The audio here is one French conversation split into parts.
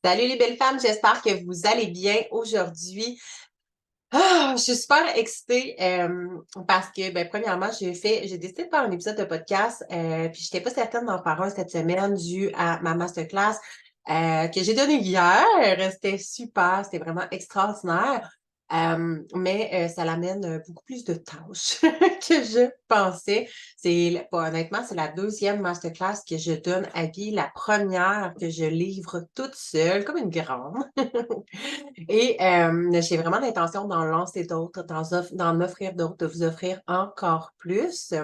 Salut les belles femmes, j'espère que vous allez bien aujourd'hui. Je suis super excitée parce que, premièrement, j'ai décidé de faire un épisode de podcast, puis j'étais pas certaine d'en faire un cette semaine dû à ma masterclass que j'ai donnée hier. C'était super, c'était vraiment extraordinaire. Mais ça l'amène beaucoup plus de tâches que je pensais. Honnêtement, c'est la deuxième masterclass que je donne à vie, la première que je livre toute seule, comme une grande. Et j'ai vraiment l'intention d'en lancer d'autres, d'en offrir d'autres, de vous offrir encore plus.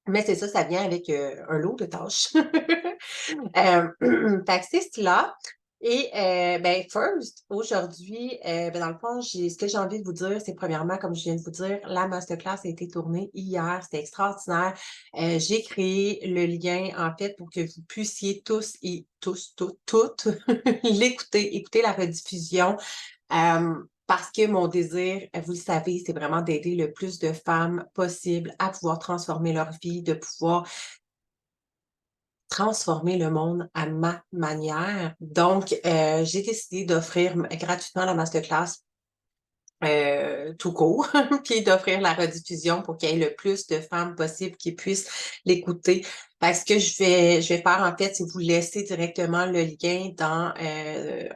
Mais c'est ça, ça vient avec un lot de tâches. Fait que c'est cela. Et first, aujourd'hui, dans le fond, ce que j'ai envie de vous dire, c'est premièrement, comme je viens de vous dire, la masterclass a été tournée hier. C'était extraordinaire. J'ai créé le lien, en fait, pour que vous puissiez toutes, l'écouter, écouter la rediffusion. Parce que mon désir, vous le savez, c'est vraiment d'aider le plus de femmes possible à pouvoir transformer leur vie, de pouvoir transformer le monde à ma manière. Donc, j'ai décidé d'offrir gratuitement la masterclass tout court, puis d'offrir la rediffusion pour qu'il y ait le plus de femmes possible qui puissent l'écouter. Parce que je vais faire, en fait, c'est vous laisser directement le lien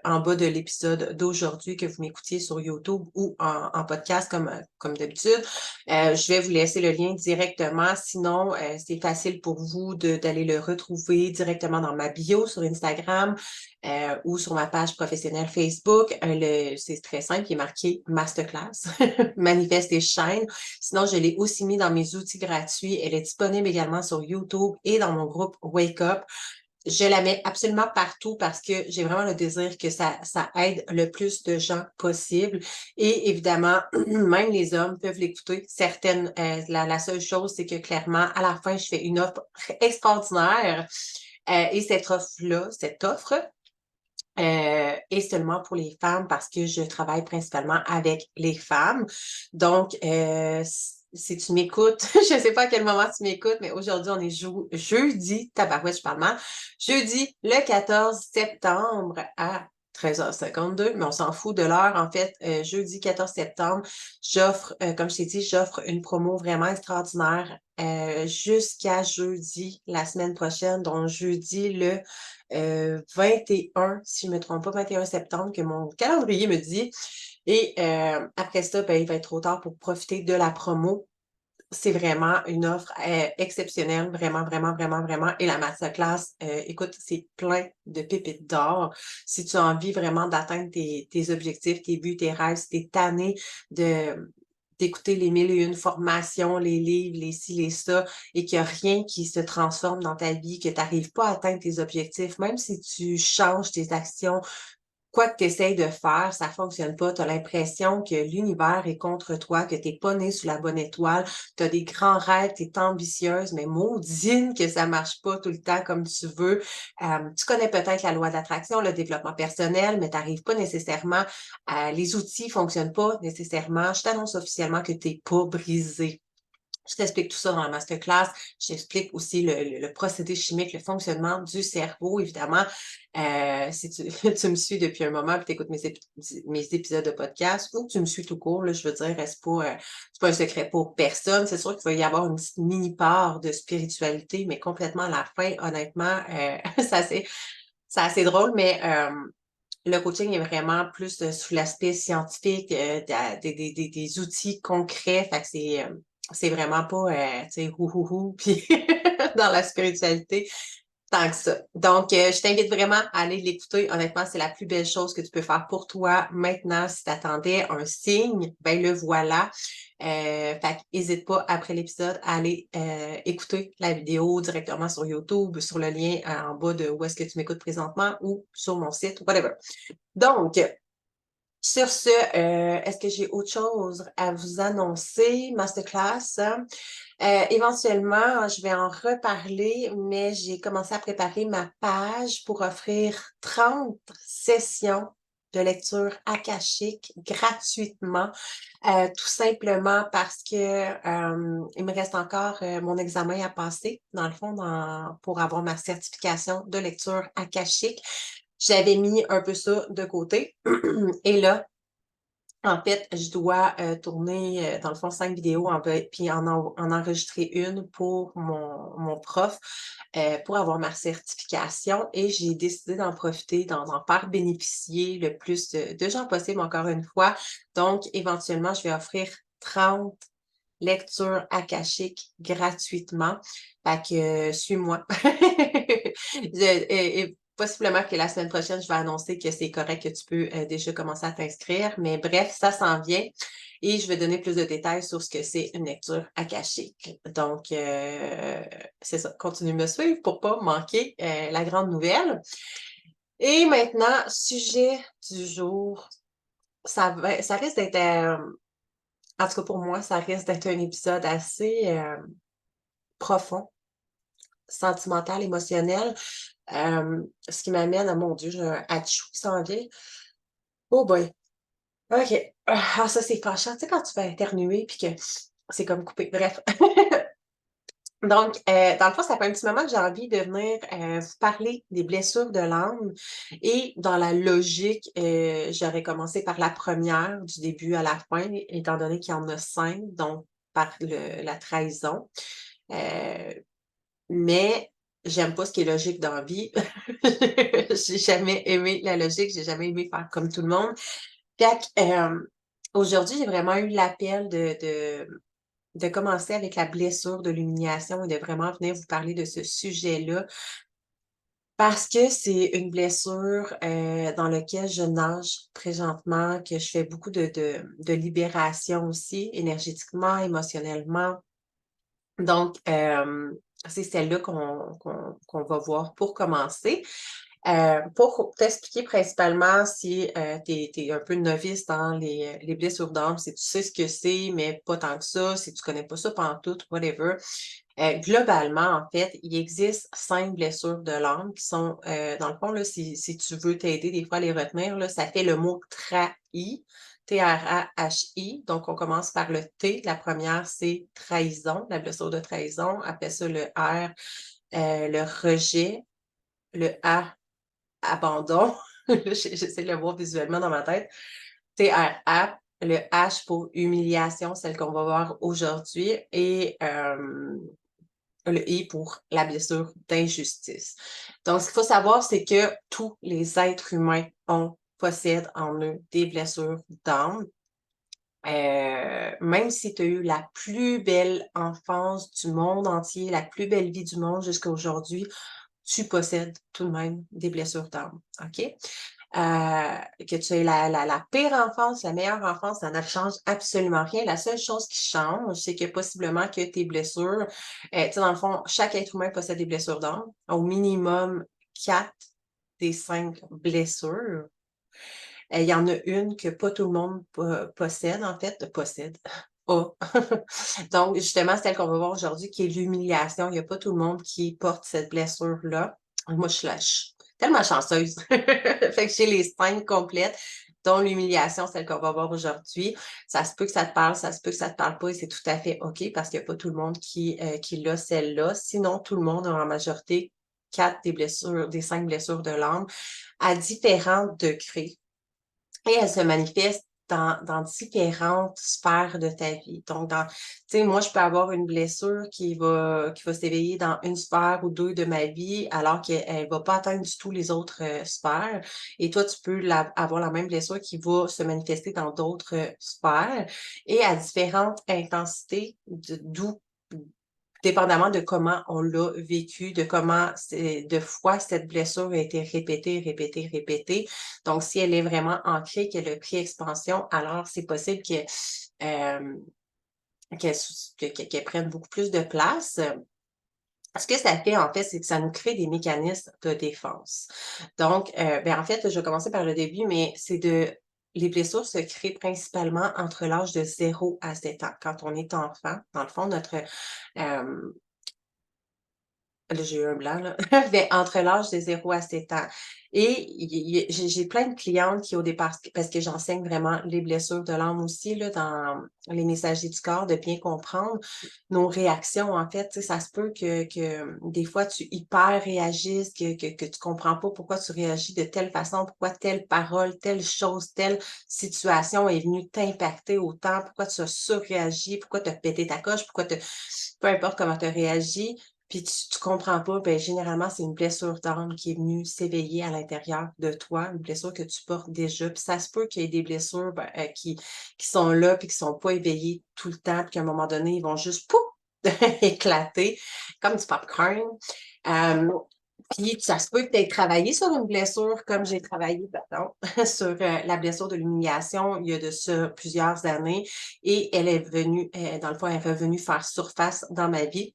en bas de l'épisode d'aujourd'hui que vous m'écoutiez sur YouTube ou en podcast comme d'habitude. Je vais vous laisser le lien directement. Sinon, c'est facile pour vous d'aller le retrouver directement dans ma bio sur Instagram ou sur ma page professionnelle Facebook. C'est très simple, il est marqué Masterclass, Manifeste et Shine. Sinon, je l'ai aussi mis dans mes outils gratuits. Elle est disponible également sur YouTube et dans mon groupe Wake Up. Je la mets absolument partout parce que j'ai vraiment le désir que ça aide le plus de gens possible. Et évidemment, même les hommes peuvent l'écouter. La seule chose, c'est que clairement, à la fin, je fais une offre extraordinaire. Et cette offre, et seulement pour les femmes parce que je travaille principalement avec les femmes. Donc, si tu m'écoutes, je ne sais pas à quel moment tu m'écoutes, mais aujourd'hui, on est jeudi, tabarouette, je parle mal, jeudi le 14 septembre à 13h52, mais on s'en fout de l'heure. En fait, jeudi 14 septembre, comme je t'ai dit, j'offre une promo vraiment extraordinaire jusqu'à jeudi la semaine prochaine, donc jeudi le 21, si je ne me trompe pas, 21 septembre, que mon calendrier me dit. Et après ça, il va être trop tard pour profiter de la promo. C'est vraiment une offre exceptionnelle, vraiment, vraiment, vraiment, vraiment. Et la masterclass, écoute, c'est plein de pépites d'or. Si tu as envie vraiment d'atteindre tes objectifs, tes buts, tes rêves, si tu es tanné d'écouter les mille et une formations, les livres, les ci, les ça, et qu'il n'y a rien qui se transforme dans ta vie, que tu n'arrives pas à atteindre tes objectifs, même si tu changes tes actions, quoi que tu essayes de faire, ça fonctionne pas. Tu as l'impression que l'univers est contre toi, que tu n'es pas né sous la bonne étoile. Tu as des grands rêves, tu es ambitieuse, mais maudine que ça marche pas tout le temps comme tu veux. Tu connais peut-être la loi d'attraction, le développement personnel, mais tu n'arrives pas nécessairement les outils fonctionnent pas nécessairement. Je t'annonce officiellement que tu n'es pas brisé. Je t'explique tout ça dans la masterclass. Je t'explique aussi le procédé chimique, le fonctionnement du cerveau, évidemment. Si tu, tu me suis depuis un moment et tu écoutes mes épisodes de podcast ou que tu me suis tout court, là, je veux dire, c'est pas un secret pour personne. C'est sûr qu'il va y avoir une petite mini part de spiritualité, mais complètement à la fin, honnêtement, c'est assez drôle, mais le coaching est vraiment plus sous l'aspect scientifique, des outils concrets. Fait que c'est vraiment pas, tu sais, hou, puis dans la spiritualité, tant que ça. Donc, je t'invite vraiment à aller l'écouter. Honnêtement, c'est la plus belle chose que tu peux faire pour toi maintenant. Si tu attendais un signe, ben le voilà. Fait n'hésite pas après l'épisode à aller écouter la vidéo directement sur YouTube, sur le lien en bas de où est-ce que tu m'écoutes présentement ou sur mon site, whatever. Donc, sur ce, est-ce que j'ai autre chose à vous annoncer? Masterclass, hein? Éventuellement, je vais en reparler, mais j'ai commencé à préparer ma page pour offrir 30 sessions de lecture akashique gratuitement, tout simplement parce que il me reste encore mon examen à passer, dans le fond, pour avoir ma certification de lecture akashique. j'avais mis un peu ça de côté. Et là, en fait, je dois tourner, dans le fond, 5 vidéos, puis en enregistrer une pour mon prof, pour avoir ma certification. Et j'ai décidé d'en profiter, d'en faire bénéficier le plus de gens possible, encore une fois. Donc, éventuellement, je vais offrir 30 lectures akashiques gratuitement. Fait que, suis-moi. Et possiblement que la semaine prochaine, je vais annoncer que c'est correct, que tu peux déjà commencer à t'inscrire. Mais bref, ça s'en vient. Et je vais donner plus de détails sur ce que c'est une lecture akashique. Donc, c'est ça. Continue de me suivre pour pas manquer la grande nouvelle. Et maintenant, sujet du jour. Ça risque d'être, en tout cas pour moi, ça risque d'être un épisode assez profond, sentimental, émotionnel. Ce qui m'amène à, mon Dieu, j'ai un hatchou qui s'en vient. Oh boy. OK. Ah, ça, c'est fâchant. Tu sais, quand tu vas éternuer puis que c'est comme coupé. Bref. Donc, dans le fond, ça fait un petit moment que j'ai envie de venir vous parler des blessures de l'âme. Et dans la logique, j'aurais commencé par la première, du début à la fin, étant donné qu'il y en a 5, donc par la trahison. Euh, mais j'aime pas ce qui est logique dans la vie. J'ai jamais aimé la logique, j'ai jamais aimé faire comme tout le monde. Fait que, aujourd'hui, j'ai vraiment eu l'appel de commencer avec la blessure de l'humiliation et de vraiment venir vous parler de ce sujet-là parce que c'est une blessure dans laquelle je nage présentement, que je fais beaucoup de libération aussi, énergétiquement, émotionnellement. Donc, c'est celle-là qu'on va voir pour commencer. Pour t'expliquer principalement si tu es un peu novice dans les blessures d'âme, si tu sais ce que c'est, mais pas tant que ça, si tu connais pas ça pantoute, whatever. Globalement, en fait, il existe 5 blessures de l'âme qui sont, dans le fond, là, si tu veux t'aider des fois à les retenir, là, ça fait le mot trahi, T-R-A-H-I. Donc, on commence par le T. La première, c'est trahison, la blessure de trahison. Après ça, le R, le rejet. Le A, abandon. J'essaie de le voir visuellement dans ma tête. T-R-A. Le H pour humiliation, celle qu'on va voir aujourd'hui. Et le I pour la blessure d'injustice. Donc, ce qu'il faut savoir, c'est que tous les êtres humains possèdent en eux des blessures d'âme. Même si tu as eu la plus belle enfance du monde entier, la plus belle vie du monde jusqu'à aujourd'hui, tu possèdes tout de même des blessures d'âme, OK? Que tu aies la pire enfance, la meilleure enfance, ça ne change absolument rien. La seule chose qui change, c'est que possiblement que tes blessures, tu sais, dans le fond, chaque être humain possède des blessures d'âme, au minimum 4 des 5 blessures. Il y en a une que pas tout le monde possède, en fait, possède. A. Donc, justement, celle qu'on va voir aujourd'hui, qui est l'humiliation. Il n'y a pas tout le monde qui porte cette blessure-là. Moi, je suis tellement chanceuse. Fait que j'ai les 5 complètes, dont l'humiliation, celle qu'on va voir aujourd'hui. Ça se peut que ça te parle, ça se peut que ça te parle pas, et c'est tout à fait OK parce qu'il n'y a pas tout le monde qui l'a celle-là. Sinon, tout le monde a en majorité 4 des 5 blessures de l'âme à différents degrés. Et elle se manifeste dans différentes sphères de ta vie. Donc, tu sais, moi, je peux avoir une blessure qui va s'éveiller dans une sphère ou 2 de ma vie, alors qu'elle va pas atteindre du tout les autres sphères. Et toi, tu peux avoir la même blessure qui va se manifester dans d'autres sphères et à différentes intensités, d'où dépendamment de comment on l'a vécu, de comment de fois cette blessure a été répétée, répétée, répétée. Donc, si elle est vraiment ancrée, qu'elle a pris expansion, alors c'est possible euh, qu'elle prenne beaucoup plus de place. Ce que ça fait, en fait, c'est que ça nous crée des mécanismes de défense. Donc, ben, en fait, je vais commencer par le début, mais les blessures se créent principalement entre l'âge de 0 à 7 ans. Quand on est enfant, dans le fond, Là, j'ai eu un blanc, là. Mais entre l'âge de 0 à 7 ans. Et j'ai plein de clientes qui, au départ, parce que j'enseigne vraiment les blessures de l'âme aussi, là, dans les messagers du corps, de bien comprendre nos réactions, en fait. Tu sais, ça se peut que des fois, tu hyper réagisses, que tu comprends pas pourquoi tu réagis de telle façon, pourquoi telle parole, telle chose, telle situation est venue t'impacter autant, pourquoi tu as surréagi, pourquoi tu as pété ta coche, pourquoi tu peu importe comment tu as réagi, puis tu comprends pas, ben généralement, c'est une blessure d'âme qui est venue s'éveiller à l'intérieur de toi, une blessure que tu portes déjà. Puis ça se peut qu'il y ait des blessures, qui sont là, puis qui sont pas éveillées tout le temps, puis qu'à un moment donné, ils vont juste pouf! Éclater comme du popcorn. Hem, puis ça se peut que tu aies travaillé sur une blessure comme j'ai travaillé, pardon, sur, la blessure de l'humiliation il y a de ça plusieurs années et elle est venue, dans le fond, elle est revenue faire surface dans ma vie.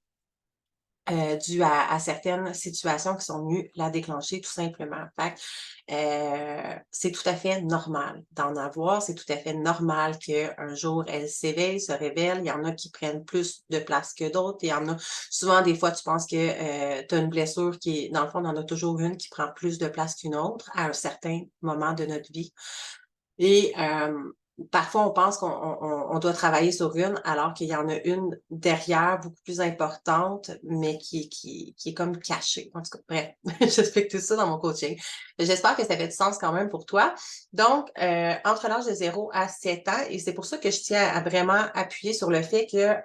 Dû à certaines situations qui sont venues la déclencher tout simplement. Fait que, c'est tout à fait normal d'en avoir, c'est tout à fait normal qu'un jour elle s'éveille, se révèle. Il y en a qui prennent plus de place que d'autres. Il y en a souvent des fois tu penses que, tu as une blessure qui est dans le fond, on en a toujours une qui prend plus de place qu'une autre à un certain moment de notre vie. Et parfois, on pense qu'on doit travailler sur une, alors qu'il y en a une derrière, beaucoup plus importante, mais qui est comme cachée. En tout cas, bref, j'explique tout ça dans mon coaching. J'espère que ça fait du sens quand même pour toi. Donc, entre l'âge de 0 à 7 ans, et c'est pour ça que je tiens à vraiment appuyer sur le fait que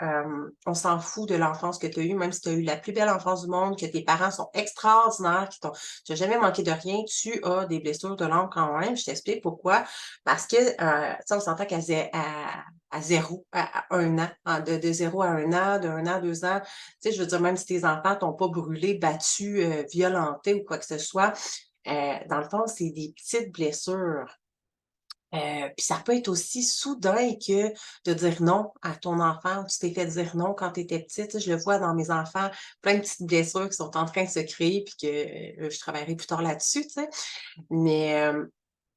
on s'en fout de l'enfance que tu as eue, même si tu as eu la plus belle enfance du monde, que tes parents sont extraordinaires, tu n'as jamais manqué de rien, tu as des blessures de l'âme quand même. Je t'explique pourquoi. Parce que, tu sais, on s'entend à 0, à 1 an, de 0 à 1 an, de 1 an à 2 ans, tu sais, je veux dire, même si tes enfants t'ont pas brûlé, battu, violenté ou quoi que ce soit, dans le fond, c'est des petites blessures. Puis ça peut être aussi soudain que de dire non à ton enfant. Tu t'es fait dire non quand tu étais petite. Tu sais, je le vois dans mes enfants, plein de petites blessures qui sont en train de se créer puis que, je travaillerai plus tard là-dessus, tu sais. Mais,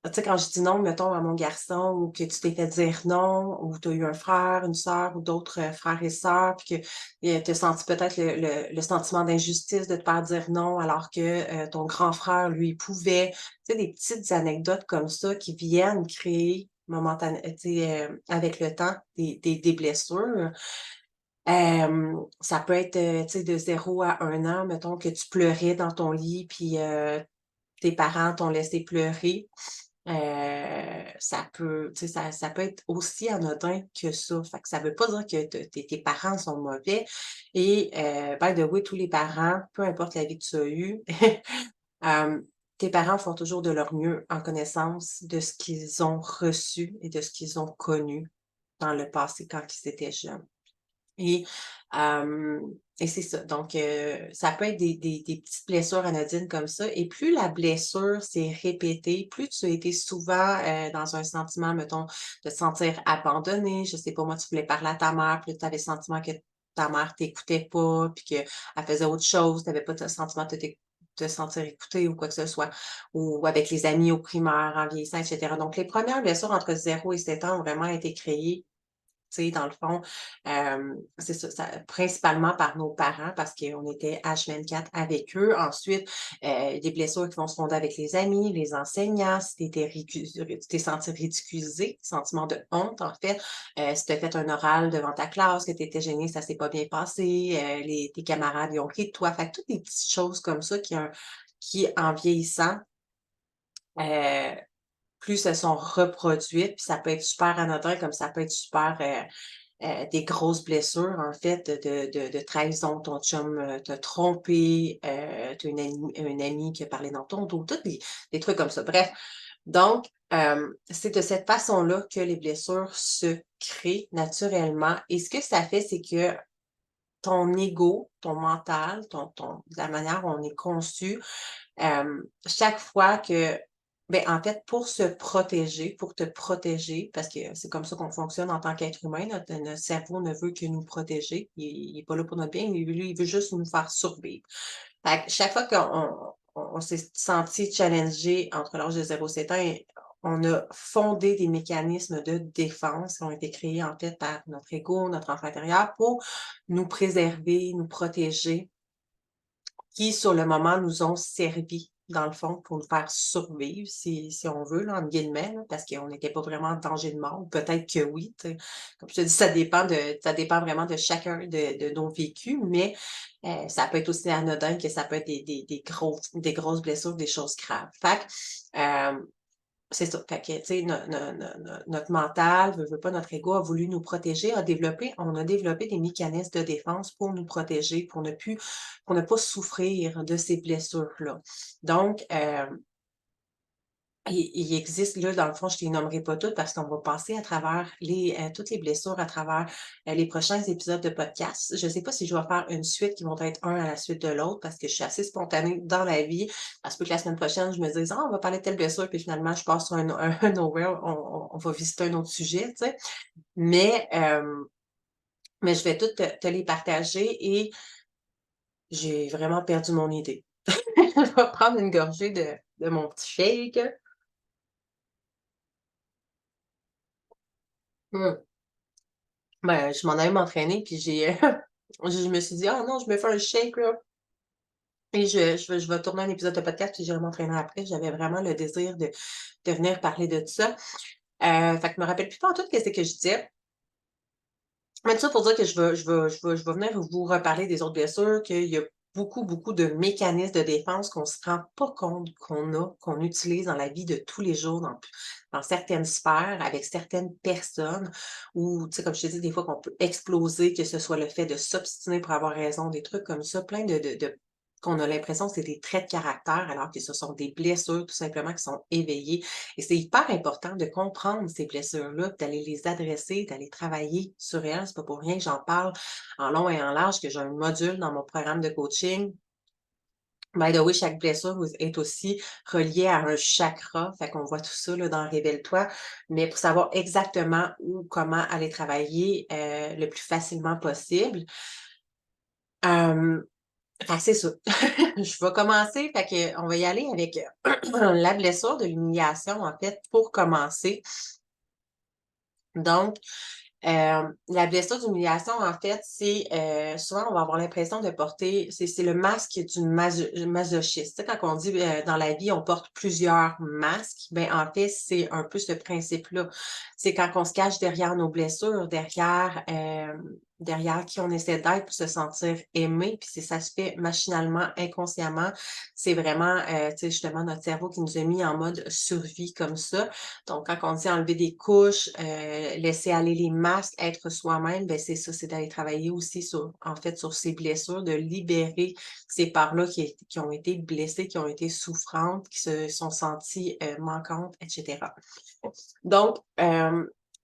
tu sais, quand je dis non, mettons, à mon garçon ou que tu t'es fait dire non ou tu as eu un frère, une sœur ou d'autres, frères et sœurs puis que, tu as senti peut-être le sentiment d'injustice de te faire dire non alors que, ton grand frère, lui, pouvait. Tu sais, des petites anecdotes comme ça qui viennent créer tu sais, avec le temps des blessures. Ça peut être, tu sais, de 0 à 1 an, mettons que tu pleurais dans ton lit puis, tes parents t'ont laissé pleurer. Ça peut, tu sais, ça peut être aussi anodin que ça. Fait que ça veut pas dire que tes parents sont mauvais et by the way, tous les parents, peu importe la vie que tu as eue, hem, tes parents font toujours de leur mieux en connaissance de ce qu'ils ont reçu et de ce qu'ils ont connu dans le passé quand ils étaient jeunes. Et hem et c'est ça. Donc ça peut être des petites blessures anodines comme ça et plus la blessure s'est répétée, plus tu as été souvent, dans un sentiment, mettons, de te sentir abandonné. Je sais pas moi, tu voulais parler à ta mère, puis là, tu avais le sentiment que ta mère t'écoutait pas, puis qu'elle faisait autre chose. Tu avais pas le sentiment de te sentir écouté ou quoi que ce soit. Ou avec les amis au primaire, en vieillissant, et cetera. Donc les premières blessures entre 0 et 7 ans ont vraiment été créées, tu sais, dans le fond, c'est ça, principalement par nos parents parce qu'on était H24 avec eux. Ensuite, des blessures qui vont se fonder avec les amis, les enseignants, si tu t'es senti ridiculisé, sentiment de honte en fait, si tu as fait un oral devant ta classe, que tu étais gêné, ça s'est pas bien passé, tes camarades, ils ont ri de toi. Fait que toutes des petites choses comme ça qui en vieillissant, heu plus elles sont reproduites, puis ça peut être super anodin comme ça peut être super, des grosses blessures en fait de trahison. Ton chum, t'a trompé, tu as une amie qui a parlé dans ton dos, tous des trucs comme ça. Bref, donc c'est de cette façon-là que les blessures se créent naturellement et ce que ça fait, c'est que ton ego, ton mental, la manière dont on est conçu, chaque fois que en fait, pour se protéger, pour te protéger, parce que c'est comme ça qu'on fonctionne en tant qu'être humain, notre cerveau ne veut que nous protéger. Il est pas là pour notre bien, lui, il veut juste nous faire survivre. Fait que chaque fois qu'on s'est senti challengé entre l'âge de 0 et 7 ans, on a fondé des mécanismes de défense qui ont été créés, en fait, par notre ego, notre enfant intérieur pour nous préserver, nous protéger qui, sur le moment, nous ont servi, dans le fond, pour nous faire survivre, si on veut, là, entre guillemets, là, parce qu'on n'était pas vraiment en danger de mort. Peut-être que oui, tu sais. Comme je te dis, ça dépend vraiment de chacun de nos vécus, mais ça peut être aussi anodin que ça peut être des grosses blessures, des choses graves. Fait que, c'est ça. Fait que, tu sais, notre mental, veut pas, notre ego a voulu nous protéger, on a développé des mécanismes de défense pour nous protéger, pour ne pas souffrir de ces blessures-là. Donc, il existe, là, dans le fond, je ne les nommerai pas toutes parce qu'on va passer à travers toutes les blessures à travers les prochains épisodes de podcast. Je ne sais pas si je vais faire une suite qui vont être un à la suite de l'autre parce que je suis assez spontanée dans la vie. Ça se peut que la semaine prochaine, je me dise, ah, on va parler de telle blessure, puis finalement, je passe sur un nowhere, on va visiter un autre sujet, tu sais. Mais, mais je vais toutes te les partager et j'ai vraiment perdu mon idée. Je vais prendre une gorgée de mon petit shake. Mmh. Ben, je m'en allais m'entraîner, puis je me suis dit: «Ah non, je me fais un shake là et je vais tourner un épisode de podcast, puis j'irai m'entraîner après». J'avais vraiment le désir de venir parler de ça. Fait que je me rappelle plus pantoute qu'est-ce que je disais. Mais tout ça pour dire que je vais venir vous reparler des autres blessures, qu'il y a beaucoup, beaucoup de mécanismes de défense qu'on se rend pas compte qu'on utilise dans la vie de tous les jours, dans certaines sphères, avec certaines personnes ou, tu sais, comme je te dis, des fois qu'on peut exploser, que ce soit le fait de s'obstiner pour avoir raison, des trucs comme ça, plein de qu'on a l'impression que c'est des traits de caractère, alors que ce sont des blessures, tout simplement, qui sont éveillées. Et c'est hyper important de comprendre ces blessures-là, puis d'aller les adresser, d'aller travailler sur elles. C'est pas pour rien que j'en parle en long et en large, que j'ai un module dans mon programme de coaching. By the way, chaque blessure est aussi reliée à un chakra. Fait qu'on voit tout ça là, dans Révèle-toi. Mais pour savoir exactement où, comment aller travailler le plus facilement possible. Euh, Fait que c'est ça. Je vais commencer. Fait que on va y aller avec la blessure de l'humiliation, en fait, pour commencer. Donc, la blessure d'humiliation, en fait, c'est, souvent, on va avoir l'impression de porter c'est le masque d'une masochiste. Tu sais, quand on dit, dans la vie, on porte plusieurs masques, ben, en fait, c'est un peu ce principe-là. C'est quand on se cache derrière nos blessures, derrière qui on essaie d'être pour se sentir aimé, puis ça se fait machinalement, inconsciemment. C'est vraiment, tu sais, justement, notre cerveau qui nous a mis en mode survie comme ça. Donc, quand on dit enlever des couches, laisser aller les masques, être soi-même, ben c'est ça, c'est d'aller travailler aussi en fait, sur ces blessures, de libérer ces parts-là qui ont été blessées, qui ont été souffrantes, qui se sont senties manquantes, etc. Donc,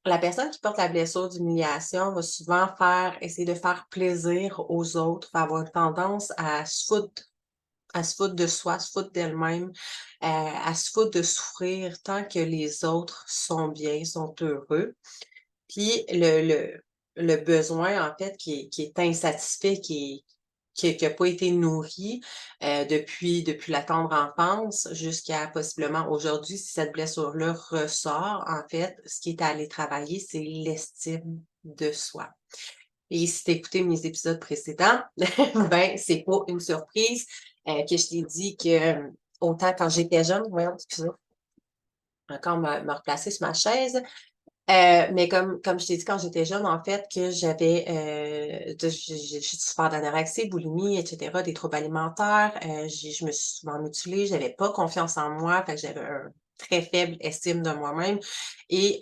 la personne qui porte la blessure d'humiliation va souvent essayer de faire plaisir aux autres, va avoir tendance à se foutre de soi, à se foutre d'elle-même, à se foutre de souffrir tant que les autres sont bien, sont heureux. Puis le besoin, en fait, qui est insatisfait, qui a pas été nourri, depuis la tendre enfance jusqu'à possiblement aujourd'hui, si cette blessure-là ressort, en fait, ce qui est à aller travailler, c'est l'estime de soi. Et si tu écouté mes épisodes précédents, ben, c'est pas une surprise, que je t'ai dit que, autant quand j'étais jeune, voyons, excuse-moi, encore me replacer sur ma chaise, mais comme je t'ai dit quand j'étais jeune, en fait, que j'avais, j'ai souffert d'anorexie, boulimie, et cetera, des troubles alimentaires, je me suis souvent mutilée, j'avais pas confiance en moi, fait que j'avais un très faible estime de moi-même et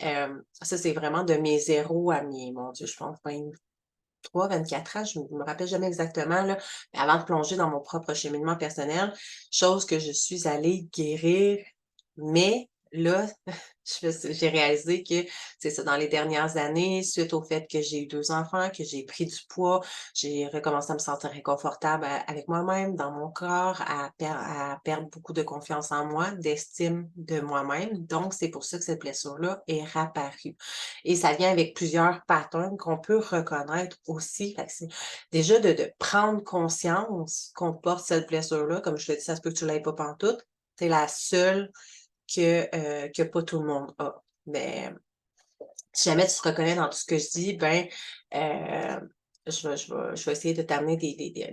ça, c'est vraiment de mes 0 à mes, mon Dieu, je pense 23, 24 ans, je me rappelle jamais exactement là, mais avant de plonger dans mon propre cheminement personnel, chose que je suis allée guérir. Mais là, j'ai réalisé que c'est ça, dans les dernières années, suite au fait que j'ai eu 2 enfants, que j'ai pris du poids, j'ai recommencé à me sentir inconfortable avec moi-même, dans mon corps, à perdre beaucoup de confiance en moi, d'estime de moi-même. Donc, c'est pour ça que cette blessure-là est réapparue. Et ça vient avec plusieurs patterns qu'on peut reconnaître aussi. Fait que c'est déjà de prendre conscience qu'on porte cette blessure-là. Comme je te dis, ça se peut que tu l'aies pas pantoute. Tu es la seule que pas tout le monde a. Mais si jamais tu te reconnais dans tout ce que je dis, ben, je vais essayer de t'amener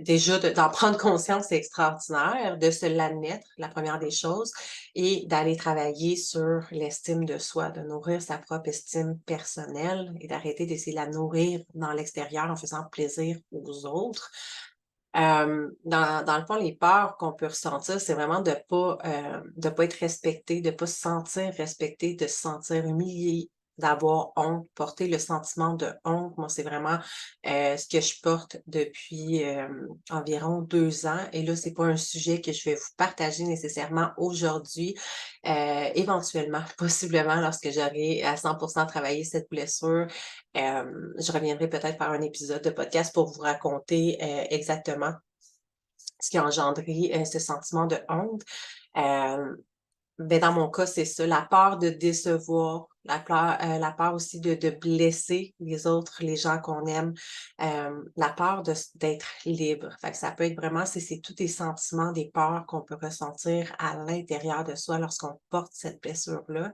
déjà d'en prendre conscience, c'est extraordinaire, de se l'admettre, la première des choses, et d'aller travailler sur l'estime de soi, de nourrir sa propre estime personnelle et d'arrêter d'essayer de la nourrir dans l'extérieur en faisant plaisir aux autres. Dans le fond, les peurs qu'on peut ressentir, c'est vraiment de pas être respecté, de pas se sentir respecté, de se sentir humilié, d'avoir honte, porter le sentiment de honte. Moi, c'est vraiment, ce que je porte depuis, environ 2 ans et là, c'est pas un sujet que je vais vous partager nécessairement aujourd'hui. Éventuellement, possiblement, lorsque j'aurai à 100 travaillé cette blessure, je reviendrai peut-être faire un épisode de podcast pour vous raconter, exactement ce qui a engendré, ce sentiment de honte. Hem, ben, dans mon cas, c'est ça, la peur de décevoir, la peur aussi de blesser les autres, les gens qu'on aime, la peur d'être libre. Fait que ça peut être vraiment c'est tous des sentiments, des peurs qu'on peut ressentir à l'intérieur de soi lorsqu'on porte cette blessure-là.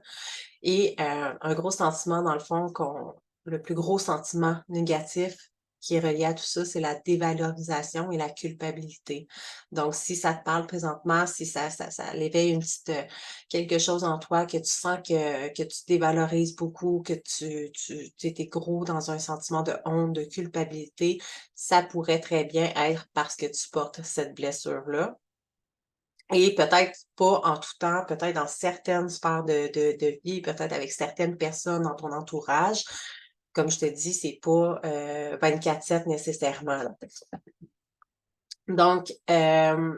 Et un gros sentiment dans le fond le plus gros sentiment négatif qui est relié à tout ça, c'est la dévalorisation et la culpabilité. Donc si ça te parle présentement, si ça éveille une petite, quelque chose en toi que tu sens que tu dévalorises beaucoup, que tu es gros dans un sentiment de honte, de culpabilité, ça pourrait très bien être parce que tu portes cette blessure-là. Et peut-être pas en tout temps, peut-être dans certaines sphères de vie, peut-être avec certaines personnes dans ton entourage. Comme je te dis, c'est pas, 24/7 nécessairement, là. Donc, un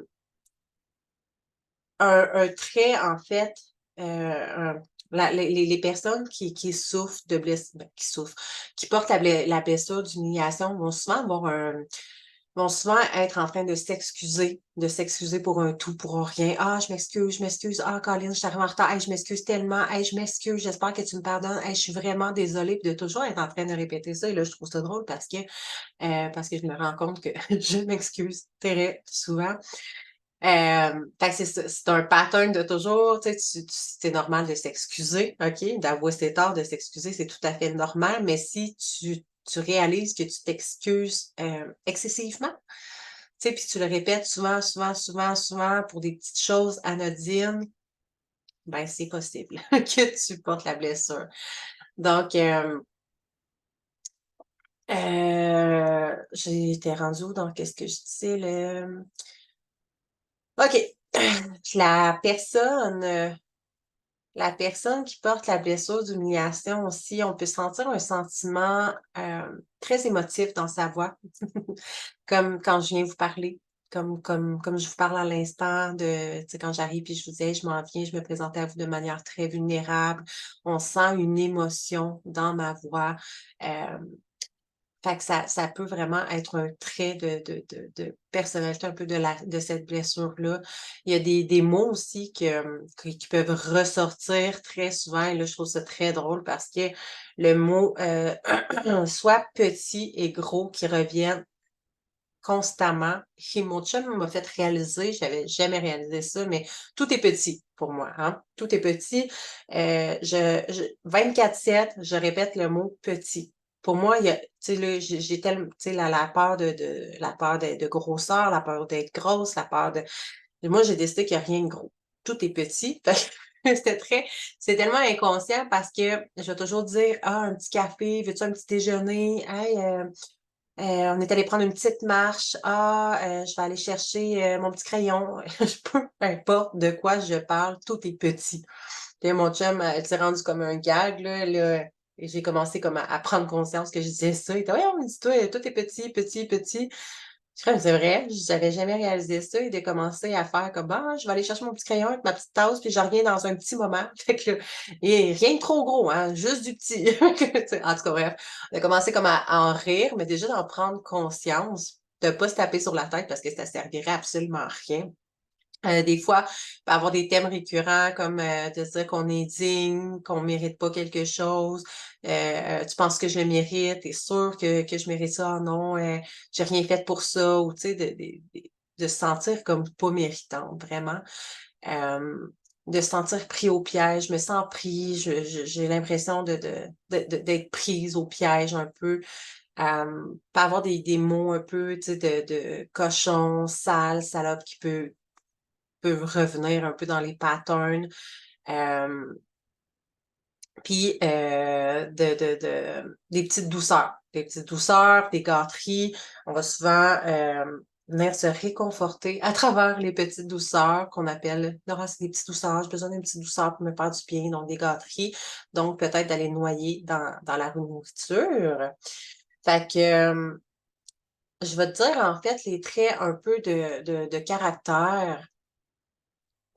trait en fait, un la les personnes qui souffrent de qui souffrent, qui portent la blessure d'humiliation vont souvent être en train de s'excuser pour un tout, pour un rien. «Ah, je m'excuse. Ah, Colin, je suis arrivée en retard. Hey, je m'excuse tellement. Hey, je m'excuse, j'espère que tu me pardonnes. Hey, je suis vraiment désolée», puis de toujours être en train de répéter ça et là, je trouve ça drôle parce que je me rends compte que je m'excuse très souvent. Fait que c'est ça, c'est un pattern de toujours, tu sais, c'est normal de s'excuser, OK? D'avouer ses torts, de s'excuser, c'est tout à fait normal, mais si tu réalises que tu t'excuses, excessivement, tu sais, puis tu le répètes souvent, souvent, souvent, souvent pour des petites choses anodines, ben, c'est possible que tu portes la blessure. Donc, j'étais rendue où dans qu'est-ce que je disais, OK. La personne, La personne qui porte la blessure d'humiliation aussi, on peut sentir un sentiment, très émotif dans sa voix, comme quand je viens vous parler, comme je vous parle à l'instant de tu sais, quand j'arrive puis je vous disais: «Je m'en viens, je me présentais à vous de manière très vulnérable». On sent une émotion dans ma voix, hem fait que ça peut vraiment être un trait de personnalité un peu de cette blessure-là. Il y a des mots aussi qui peuvent ressortir très souvent et là, je trouve ça très drôle parce que le mot, soit petit et gros qui reviennent constamment. Et mon chum m'a fait réaliser, j'avais jamais réalisé ça, mais tout est petit pour moi, hein. Tout est petit. Je 24/7, je répète le mot «petit». Pour moi, il y a tu sais, là, j'ai tu sais, la peur la peur de grosseur, la peur d'être grosse, la peur de moi, j'ai décidé qu'il y a rien de gros. Tout est petit. Fait que c'est tellement inconscient parce que je vais toujours dire: «Ah, un petit café, veux-tu un petit déjeuner? Hey, on est allé prendre une petite marche. Ah, je vais aller chercher, mon petit crayon. Je peux peu importe de quoi je parle, tout est petit. Puis mon chum, s'est rendu comme un gag là et j'ai commencé comme à prendre conscience que je disais ça. Il était: «Voyons, mais dis-toi, tout est petit, petit, petit». Je fais: «C'est vrai, j'avais jamais réalisé ça» et de commencer à faire comme: «Ah, je vais aller chercher mon petit crayon avec ma petite tasse, puis je reviens dans un petit moment». Fait que et rien de trop gros, hein, juste du petit. Que tu sais, en tout cas, bref, on a commencé comme à en rire, mais déjà d'en prendre conscience, de pas se taper sur la tête parce que ça servirait absolument à rien. Des fois, il peut y avoir des thèmes récurrents comme, de dire qu'on est digne, qu'on mérite pas quelque chose, «Tu penses que je le mérite? Tu es sûr que je mérite ça? Ah non, j'ai rien fait pour ça» ou tu sais de se sentir comme pas méritante vraiment, hem, de se sentir pris au piège. Je me sens pris, j'ai l'impression d'être prise au piège un peu. Peut avoir des mots un peu, tu sais, de cochon, sale, salope qui peut revenir un peu dans les patterns. Puis des petites douceurs. Des petites douceurs, des gâteries. On va souvent venir se réconforter à travers les petites douceurs qu'on appelle, Laura, c'est des petites douceurs, j'ai besoin d'une petite douceur pour me faire du bien, donc des gâteries. Donc, peut-être d'aller noyer dans la nourriture. Fait que je vais te dire en fait les traits un peu de caractère.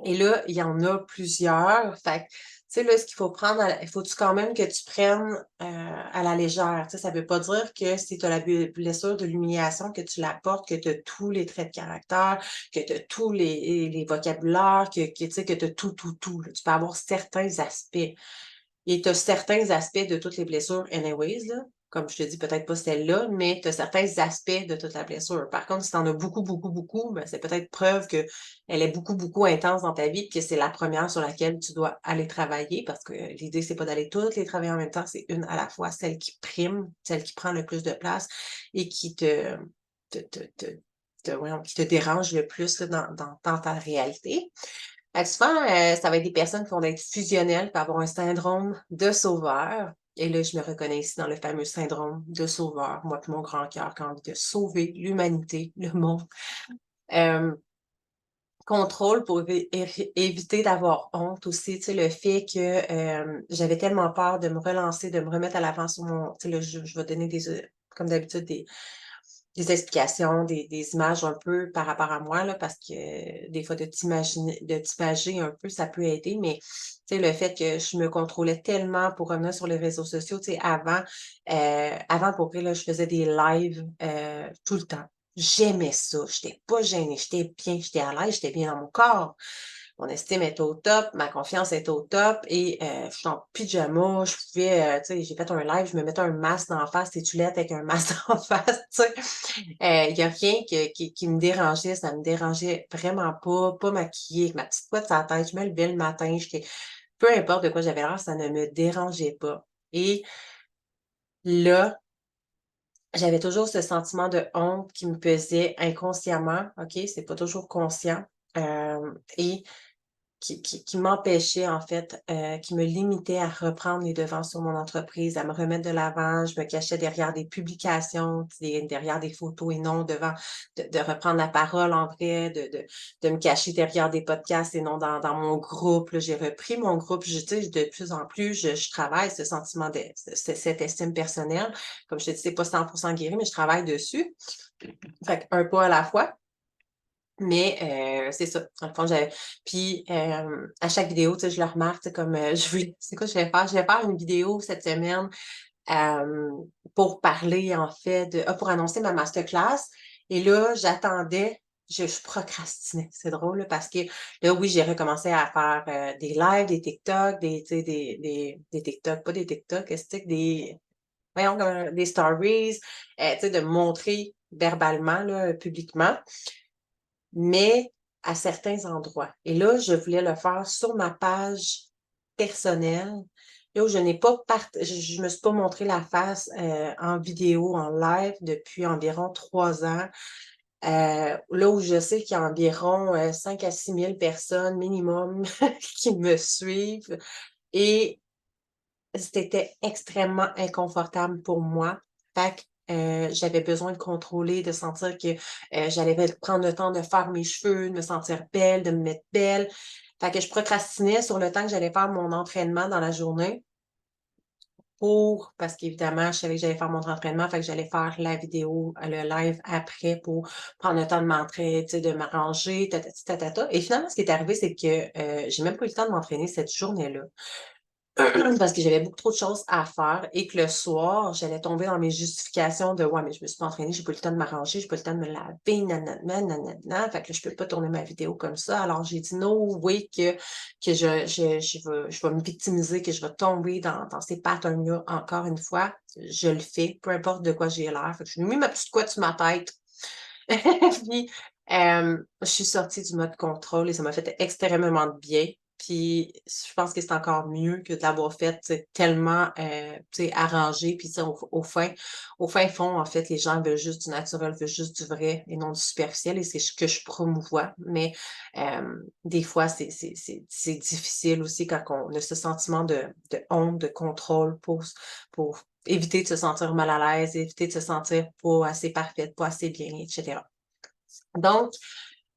Et là, il y en a plusieurs. Fait que, tu sais, là, ce qu'il faut prendre, il faut-tu quand même que tu prennes à la légère. Tu sais, ça veut pas dire que si tu as la blessure de l'humiliation, que tu la portes, que tu as tous les traits de caractère, que tu as tous les vocabulaires, tu sais, que tu as tout, là. Tu peux avoir certains aspects. Et tu as certains aspects de toutes les blessures anyways, là. Comme je te dis, peut-être pas celle-là, mais tu as certains aspects de toute la blessure. Par contre, si tu en as beaucoup, ben, c'est peut-être preuve qu'elle est beaucoup intense dans ta vie et que c'est la première sur laquelle tu dois aller travailler parce que l'idée, c'est pas d'aller toutes les travailler en même temps, c'est une à la fois, celle qui prime, celle qui prend le plus de place et qui te, te, te, voyons, qui te dérange le plus là, dans ta réalité. Fait que souvent, ça va être des personnes qui vont être fusionnelles, puis avoir un syndrome de sauveur. Et là, je me reconnais ici dans le fameux syndrome de sauveur. Moi, puis mon grand cœur qui a envie de sauver l'humanité, le monde. Euh, Contrôle pour éviter d'avoir honte aussi. Tu sais, le fait que j'avais tellement peur de me relancer, de me remettre à l'avant sur mon... Tu sais, là, je vais donner comme d'habitude des explications, des images un peu par rapport à moi, là, parce que des fois, de t'imager un peu, ça peut aider, mais tu sais, le fait que je me contrôlais tellement pour revenir sur les réseaux sociaux, tu sais, avant pour vrai, là, je faisais des lives tout le temps. J'aimais ça, j'étais pas gênée, j'étais bien, j'étais à l'aise, j'étais bien dans mon corps. Mon estime est au top, ma confiance est au top et je suis en pyjama, je pouvais, tu sais, j'ai fait un live, je me mettais un masque d'en face, et tu lettres avec un masque d'en face, tu sais. Il y a rien qui me dérangeait, ça me dérangeait vraiment pas maquillée, avec ma petite couette sur la tête, je me levais le matin, peu importe de quoi j'avais l'air, ça ne me dérangeait pas. Et là, j'avais toujours ce sentiment de honte qui me pesait inconsciemment, OK? C'est pas toujours conscient. Et qui m'empêchait en fait, qui me limitait à reprendre les devants sur mon entreprise, à me remettre de l'avant. Je me cachais derrière des publications, derrière des photos et non devant de reprendre la parole en vrai, de me cacher derrière des podcasts et non dans mon groupe. Là, j'ai repris mon groupe. Tu sais, de plus en plus, je travaille ce sentiment cette estime personnelle. Comme je te dis, c'est pas 100% guéri, mais je travaille dessus. Fait un pas à la fois. Mais c'est ça, dans le fond, puis à chaque vidéo, tu sais, je le remarque, tu sais, comme je voulais c'est quoi je vais faire? Je vais faire une vidéo cette semaine, pour parler en fait pour annoncer ma masterclass et là, j'attendais, je procrastinais. C'est drôle là, parce que là, oui, j'ai recommencé à faire, des lives, des TikTok, tu sais, des TikTok, pas des TikTok, qu'est-ce que c'est que des voyons, des stories, tu sais, de me montrer verbalement là, publiquement. Mais à certains endroits. Et là, je voulais le faire sur ma page personnelle, là où je n'ai pas je me suis pas montré la face en vidéo, en live depuis environ 3 ans. Là où je sais qu'il y a environ 5 à 6 000 personnes minimum qui me suivent. Et c'était extrêmement inconfortable pour moi. Fait que, j'avais besoin de contrôler, de sentir que, j'allais prendre le temps de faire mes cheveux, de me sentir belle, de me mettre belle. Fait que je procrastinais sur le temps que j'allais faire mon entraînement dans la journée parce qu'évidemment, je savais que j'allais faire mon entraînement, fait que j'allais faire la vidéo, le live après pour prendre le temps de m'entraîner, tu sais, de m'arranger, Et finalement, ce qui est arrivé, c'est que, j'ai même pas eu le temps de m'entraîner cette journée-là. Parce que j'avais beaucoup trop de choses à faire et que le soir, j'allais tomber dans mes justifications de ouais, mais je me suis pas entraînée, j'ai pas eu le temps de m'arranger, j'ai pas eu le temps de me laver, nanana, nanana, fait que là, je peux pas tourner ma vidéo comme ça. Alors j'ai dit no way que je vais me victimiser, que je vais tomber dans ces patterns-là encore une fois. Je le fais, peu importe de quoi j'ai l'air. Fait que j'ai mis ma petite couette sur ma tête. Puis je suis sortie du mode contrôle et ça m'a fait extrêmement de bien. Puis je pense que c'est encore mieux que de l'avoir fait, tu sais, tellement, tu sais, arrangé. Puis ça, au fin fond, en fait, les gens veulent juste du naturel, veulent juste du vrai et non du superficiel et c'est ce que je promouvois. Mais, des fois, c'est difficile aussi quand on a ce sentiment de honte, de contrôle pour éviter de se sentir mal à l'aise, éviter de se sentir pas assez parfaite, pas assez bien et cetera. Donc,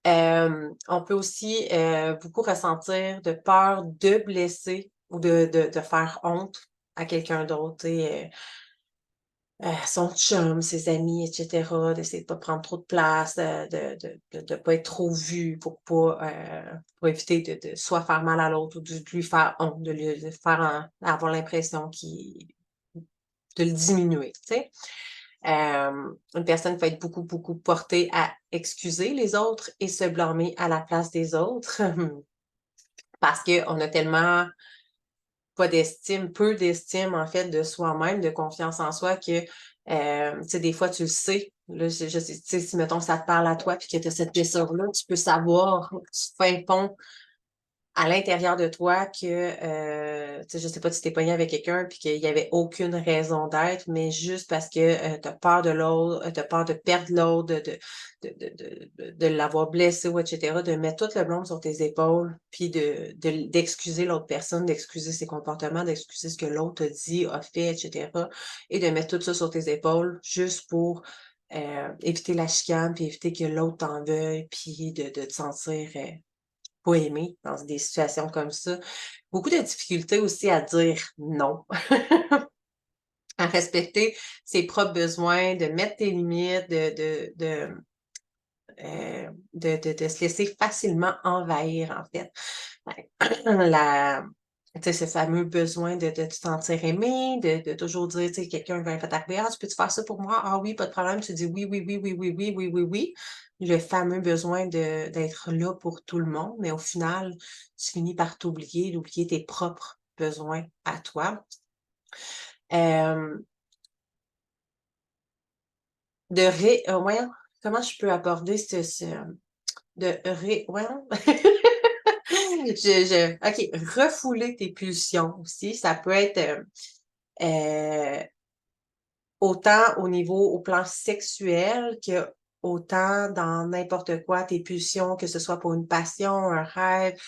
on peut aussi, beaucoup ressentir de peur de blesser ou de faire honte à quelqu'un d'autre, tu sais, son chum, ses amis et cetera, d'essayer de pas prendre trop de place, de pas être trop vu pour éviter de soit faire mal à l'autre ou de lui faire honte, de faire avoir l'impression qu'il de le diminuer, tu sais? Une personne peut être beaucoup, beaucoup portée à excuser les autres et se blâmer à la place des autres parce qu'on a tellement pas d'estime, peu d'estime en fait de soi-même, de confiance en soi que, tu sais, des fois tu le sais, là, je sais, tu sais, si mettons ça te parle à toi puis que tu as cette blessure-là, tu peux savoir du fin fond à l'intérieur de toi que, tu sais, je sais pas si tu t'es pogné avec quelqu'un puis qu'il y avait aucune raison d'être, mais juste parce que, tu as peur de l'autre, tu peur de perdre l'autre, de l'avoir blessé ou et cetera, de mettre tout le blâme sur tes épaules, puis d'excuser l'autre personne, d'excuser ses comportements, d'excuser ce que l'autre a dit, a fait et cetera et de mettre tout ça sur tes épaules juste pour, éviter la chicane, puis éviter que l'autre t'en veuille, puis de te sentir, pas aimé dans des situations comme ça. Beaucoup de difficultés aussi à dire non, à respecter ses propres besoins, de mettre tes limites, de se laisser facilement envahir, en fait. Ouais. La Tu sais, ce fameux besoin de te sentir aimé, de toujours dire, tu sais, quelqu'un va t'arriver: «Ah, tu peux-tu faire ça pour moi? Ah oui, pas de problème». Tu dis: «Oui, oui, oui, oui, oui, oui, oui, oui, oui». Le fameux besoin d'être là pour tout le monde, mais au final, tu finis par d'oublier tes propres besoins à toi. Hem, voyons, comment je peux aborder voyons. OK, refouler tes pulsions aussi, ça peut être, heu, autant au plan sexuel que autant dans n'importe quoi, tes pulsions, que ce soit pour une passion, un rêve,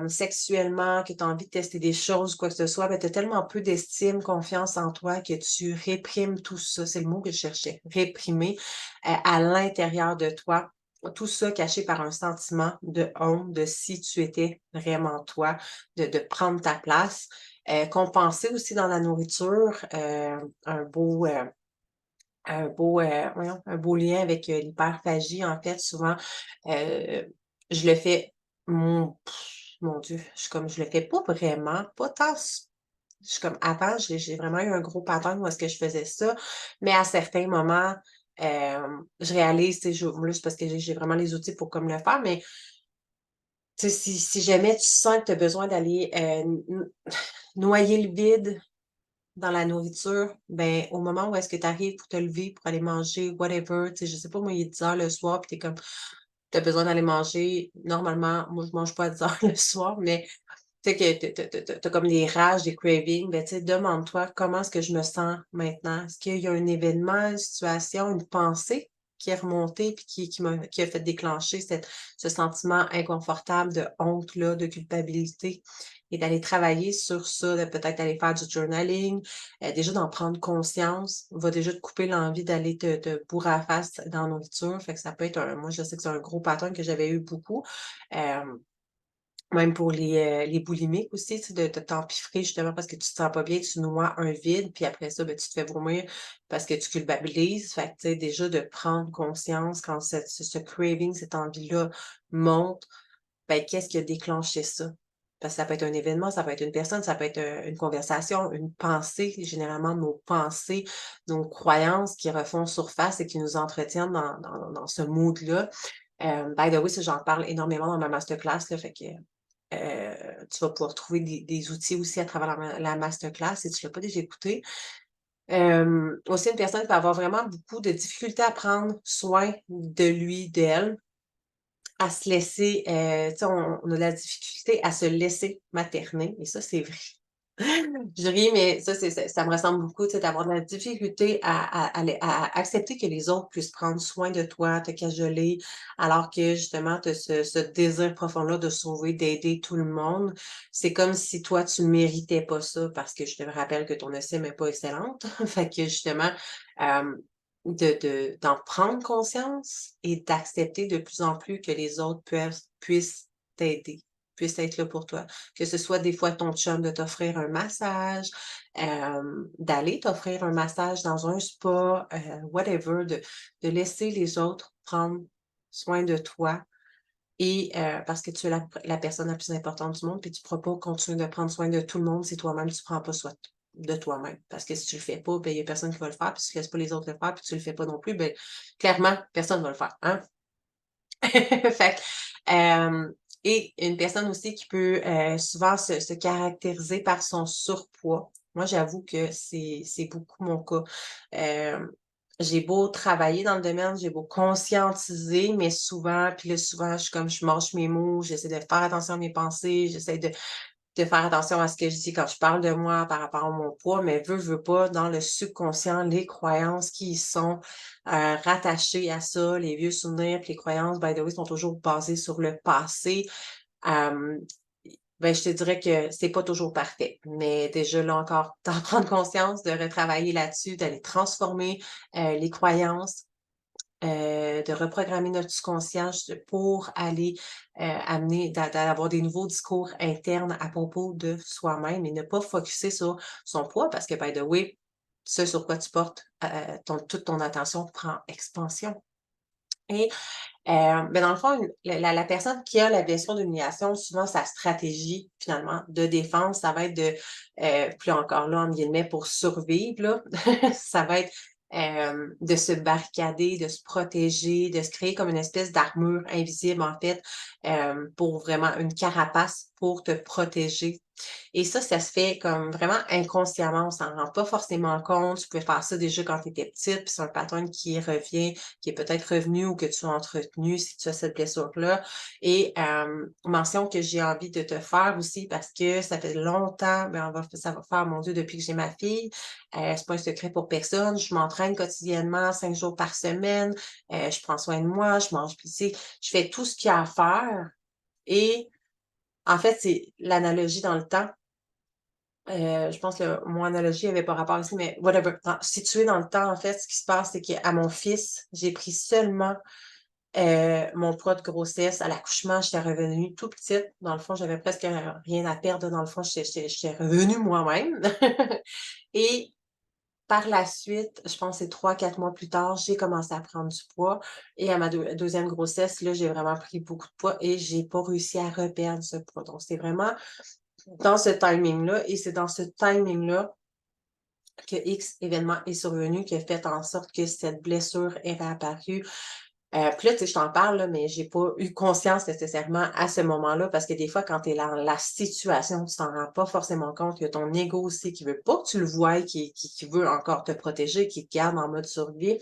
sexuellement, que tu as envie de tester des choses, quoi que ce soit, mais tu as tellement peu d'estime, confiance en toi que tu réprimes tout ça, c'est le mot que je cherchais, réprimer, à l'intérieur de toi. Tout ça caché par un sentiment de honte, de si tu étais vraiment toi, de prendre ta place. Compenser aussi dans la nourriture, un beau, heu voyons, un beau lien avec, l'hyperphagie, en fait, souvent, je le fais, mon Dieu, je le fais pas vraiment, pas tant s je suis comme avant, j'ai vraiment eu un gros pattern où est-ce que je faisais ça, mais à certains moments, je réalise, tu sais, là, c'est parce que j'ai vraiment les outils pour comme le faire, mais tu sais, si jamais tu sens que tu as besoin d'aller, noyer le vide dans la nourriture, ben, au moment où est-ce que tu arrives pour te lever, pour aller manger, whatever, tu sais, je sais pas moi, il est 10 heures le soir, puis tu es comme tu as besoin d'aller manger. Normalement, moi, je mange pas à 10 heures le soir, mais tu sais que tu as comme des rages, des cravings, ben, tu sais, demande-toi: «Comment est-ce que je me sens maintenant? Est-ce qu'il y a un événement, une situation, une pensée qui est remontée puis qui a fait déclencher ce sentiment inconfortable de honte-là, de culpabilité?» Et d'aller travailler sur ça, de peut-être aller faire du journaling, déjà d'en prendre conscience, va déjà te couper l'envie d'aller te bourrer à la face dans la nourriture. Fait que ça peut être moi, je sais que c'est un gros pattern que j'avais eu beaucoup. Hem Même pour les boulimiques aussi, tu sais, de t'empiffrer justement parce que tu te sens pas bien, tu noies un vide, puis après ça, ben, tu te fais vomir parce que tu culpabilises. Fait que, tu sais, déjà de prendre conscience quand ce craving, cette envie-là monte, ben, qu'est-ce qui a déclenché ça? Parce que ça peut être un événement, ça peut être une personne, ça peut être, une conversation, une pensée. Généralement, nos pensées, nos croyances qui refont surface et qui nous entretiennent dans ce mood-là. By the way, ça, j'en parle énormément dans ma masterclass, là, fait que tu vas pouvoir trouver des outils aussi à travers la masterclass si tu l'as pas déjà écouté. Aussi une personne peut avoir vraiment beaucoup de difficultés à prendre soin de lui, d'elle, à se laisser, tu sais, on a de la difficulté à se laisser materner et ça, c'est vrai. Je ris, mais ça, ça me ressemble beaucoup, tu sais, d'avoir de la difficulté à accepter que les autres puissent prendre soin de toi, te cajoler, alors que justement, tu as ce désir profond-là de sauver, d'aider tout le monde. C'est comme si toi, tu ne méritais pas ça parce que je te rappelle que ton estime est pas excellente. Fait que justement, hem, d'en prendre conscience et d'accepter de plus en plus que les autres puissent t'aider, puissent être là pour toi. Que ce soit des fois ton chum de t'offrir un massage, d'aller t'offrir un massage dans un spa, whatever, de laisser les autres prendre soin de toi et parce que tu es la personne la plus importante du monde, puis tu ne pourras pas continuer de prendre soin de tout le monde si toi-même tu ne prends pas soin de toi-même. Parce que si tu le fais pas, ben, il y a personne qui va le faire, puis si tu laisses pas les autres le faire, puis tu le fais pas non plus, ben, clairement, personne va le faire, hein? Fait que, et une personne aussi qui peut, souvent se caractériser par son surpoids. Moi, j'avoue que c'est beaucoup mon cas. Hem, j'ai beau travailler dans le domaine, j'ai beau conscientiser, mais souvent puis là, souvent, je mâche mes mots, j'essaie de faire attention à mes pensées, j'essaie de faire attention à ce que je dis quand je parle de moi par rapport à mon poids, mais veux pas, dans le subconscient, les croyances qui y sont rattachées à ça, les vieux souvenirs, puis les croyances, by the way, sont toujours basées sur le passé. Euh, ben, je te dirais que c'est pas toujours parfait, mais déjà là encore, d'en prendre conscience, de retravailler là-dessus, d'aller transformer les croyances, de reprogrammer notre subconscient pour aller, amener d'avoir des nouveaux discours internes à propos de soi-même et ne pas focuser sur son poids parce que, by the way, ce sur quoi tu portes, toute ton attention prend expansion et ben, dans le fond, la personne qui a la blessure d'humiliation, souvent sa stratégie finalement de défense, ça va être de, puis encore là, entre guillemets, pour survivre là, ça va être, de se barricader, de se protéger, de se créer comme une espèce d'armure invisible en fait, pour vraiment une carapace pour te protéger et ça se fait comme vraiment inconsciemment, on s'en rend pas forcément compte. Tu pouvais faire ça déjà quand tu étais petite, puis c'est un pattern qui revient, qui est peut-être revenu ou que tu as entretenu si tu as cette blessure-là. Et mention que j'ai envie de te faire aussi parce que ça fait longtemps, ben ça va faire, mon Dieu, depuis que j'ai ma fille. C'est pas un secret pour personne. Je m'entraîne quotidiennement, 5 jours par semaine. Je prends soin de moi, je mange, puis tu sais, je fais tout ce qu'il y a à faire et en fait, c'est l'analogie dans le temps. Je pense que mon analogie avait pas rapport ici, mais whatever. Situé dans le temps, en fait, ce qui se passe, c'est qu'à mon fils, j'ai pris seulement, mon poids de grossesse. À l'accouchement, j'étais revenue tout petite. Dans le fond, j'avais presque rien à perdre. Dans le fond, j'étais revenue moi-même et par la suite, je pense que c'est 3-4 mois plus tard, j'ai commencé à prendre du poids et à ma 2e grossesse, là, j'ai vraiment pris beaucoup de poids et j'ai pas réussi à reperdre ce poids. Donc c'est vraiment dans ce timing-là et c'est dans ce timing-là que X événement est survenu qui a fait en sorte que cette blessure est réapparue. Puis là, tu sais, je t'en parle, là, mais j'ai pas eu conscience nécessairement à ce moment-là parce que des fois, quand tu es dans la situation, tu t'en rends pas forcément compte. Il y a ton ego aussi qui veut pas que tu le voies, qui veut encore te protéger, qui te garde en mode survie.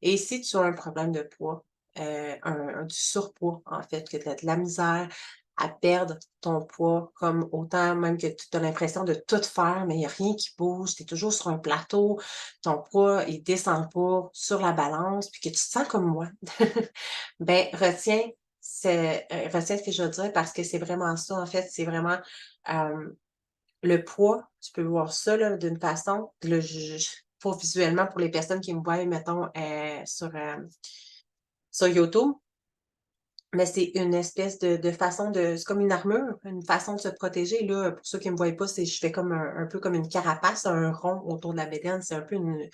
Et si tu as un problème de poids, du surpoids en fait, que tu as de la misère à perdre ton poids, comme autant même que tu as l'impression de tout faire, mais il y a rien qui bouge, tu es toujours sur un plateau, ton poids, il descend pas sur la balance, puis que tu te sens comme moi, ben retiens ce que je veux dire parce que c'est vraiment ça, en fait, c'est vraiment, hem, le poids, tu peux voir ça là d'une façon, là je pour visuellement pour les personnes qui me voient mettons, sur YouTube, mais c'est une espèce de façon de c'est comme une armure, une façon de se protéger là, pour ceux qui me voient pas, c'est je fais comme un peu comme une carapace, un rond autour de la bédaine, c'est un peu une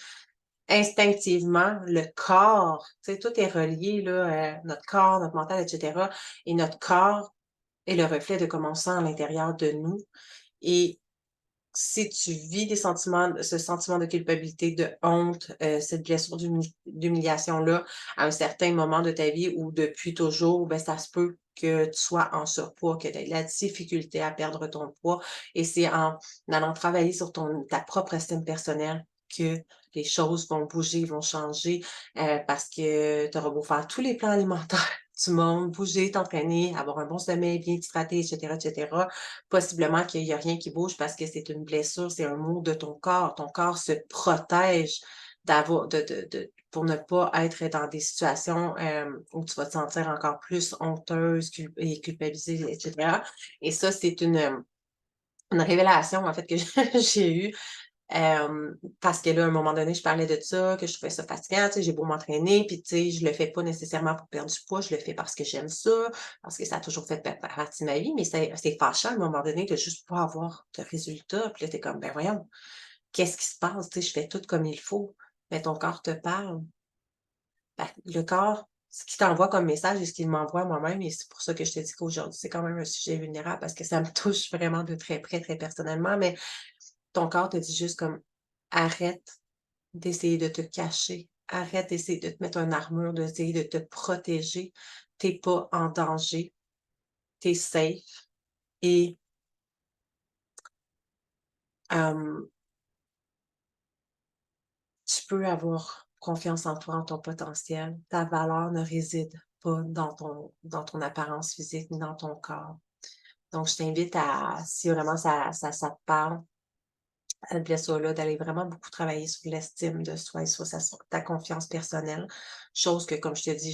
instinctivement, le corps, tu sais, tout est relié là, notre corps, notre mental et cetera et notre corps est le reflet de comment on sent à l'intérieur de nous et si tu vis des sentiments ce sentiment de culpabilité, de honte, cette blessure d'humiliation-là à un certain moment de ta vie ou depuis toujours, ben, ça se peut que tu sois en surpoids, que tu aies de la difficulté à perdre ton poids et c'est en allant travailler sur ta propre estime personnelle que les choses vont bouger, vont changer, parce que tu auras beau faire tous les plans alimentaires tu montes, bouger, t'entraîner, avoir un bon sommeil, bien t'hydrater, et cetera. Possiblement qu'il y a rien qui bouge parce que c'est une blessure, c'est un mot de ton corps. Ton corps se protège d'avoir pour ne pas être dans des situations, où tu vas te sentir encore plus honteuse, et culpabilisée, et cetera. Et ça, c'est une révélation, en fait, que j'ai eue. Parce que là, à un moment donné, je parlais de ça, que je trouvais ça fatigant, tu sais, j'ai beau m'entraîner, puis tu sais, je le fais pas nécessairement pour perdre du poids, je le fais parce que j'aime ça, parce que ça a toujours fait partie de ma vie, mais c'est fâchant à un moment donné de juste pas avoir de résultats. Puis là, tu es comme: «Ben voyons, qu'est-ce qui se passe?» Tu sais, je fais tout comme il faut, mais ton corps te parle. Le corps, ce qu'il t'envoie comme message et ce qu'il m'envoie moi-même, et c'est pour ça que je te dis qu'aujourd'hui, c'est quand même un sujet vulnérable parce que ça me touche vraiment de très près, très personnellement, mais ton corps te dit juste comme: «Arrête d'essayer de te cacher. Arrête d'essayer de te mettre une armure, d'essayer de te protéger. Tu es pas en danger, tu es safe et hem, tu peux avoir confiance en toi, en ton potentiel. Ta valeur ne réside pas dans ton apparence physique ni dans ton corps. Donc je t'invite à, si vraiment ça te parle, cette blessure-là, d'aller vraiment beaucoup travailler sur l'estime de soi et sur ta confiance personnelle. Chose que, comme je te dis,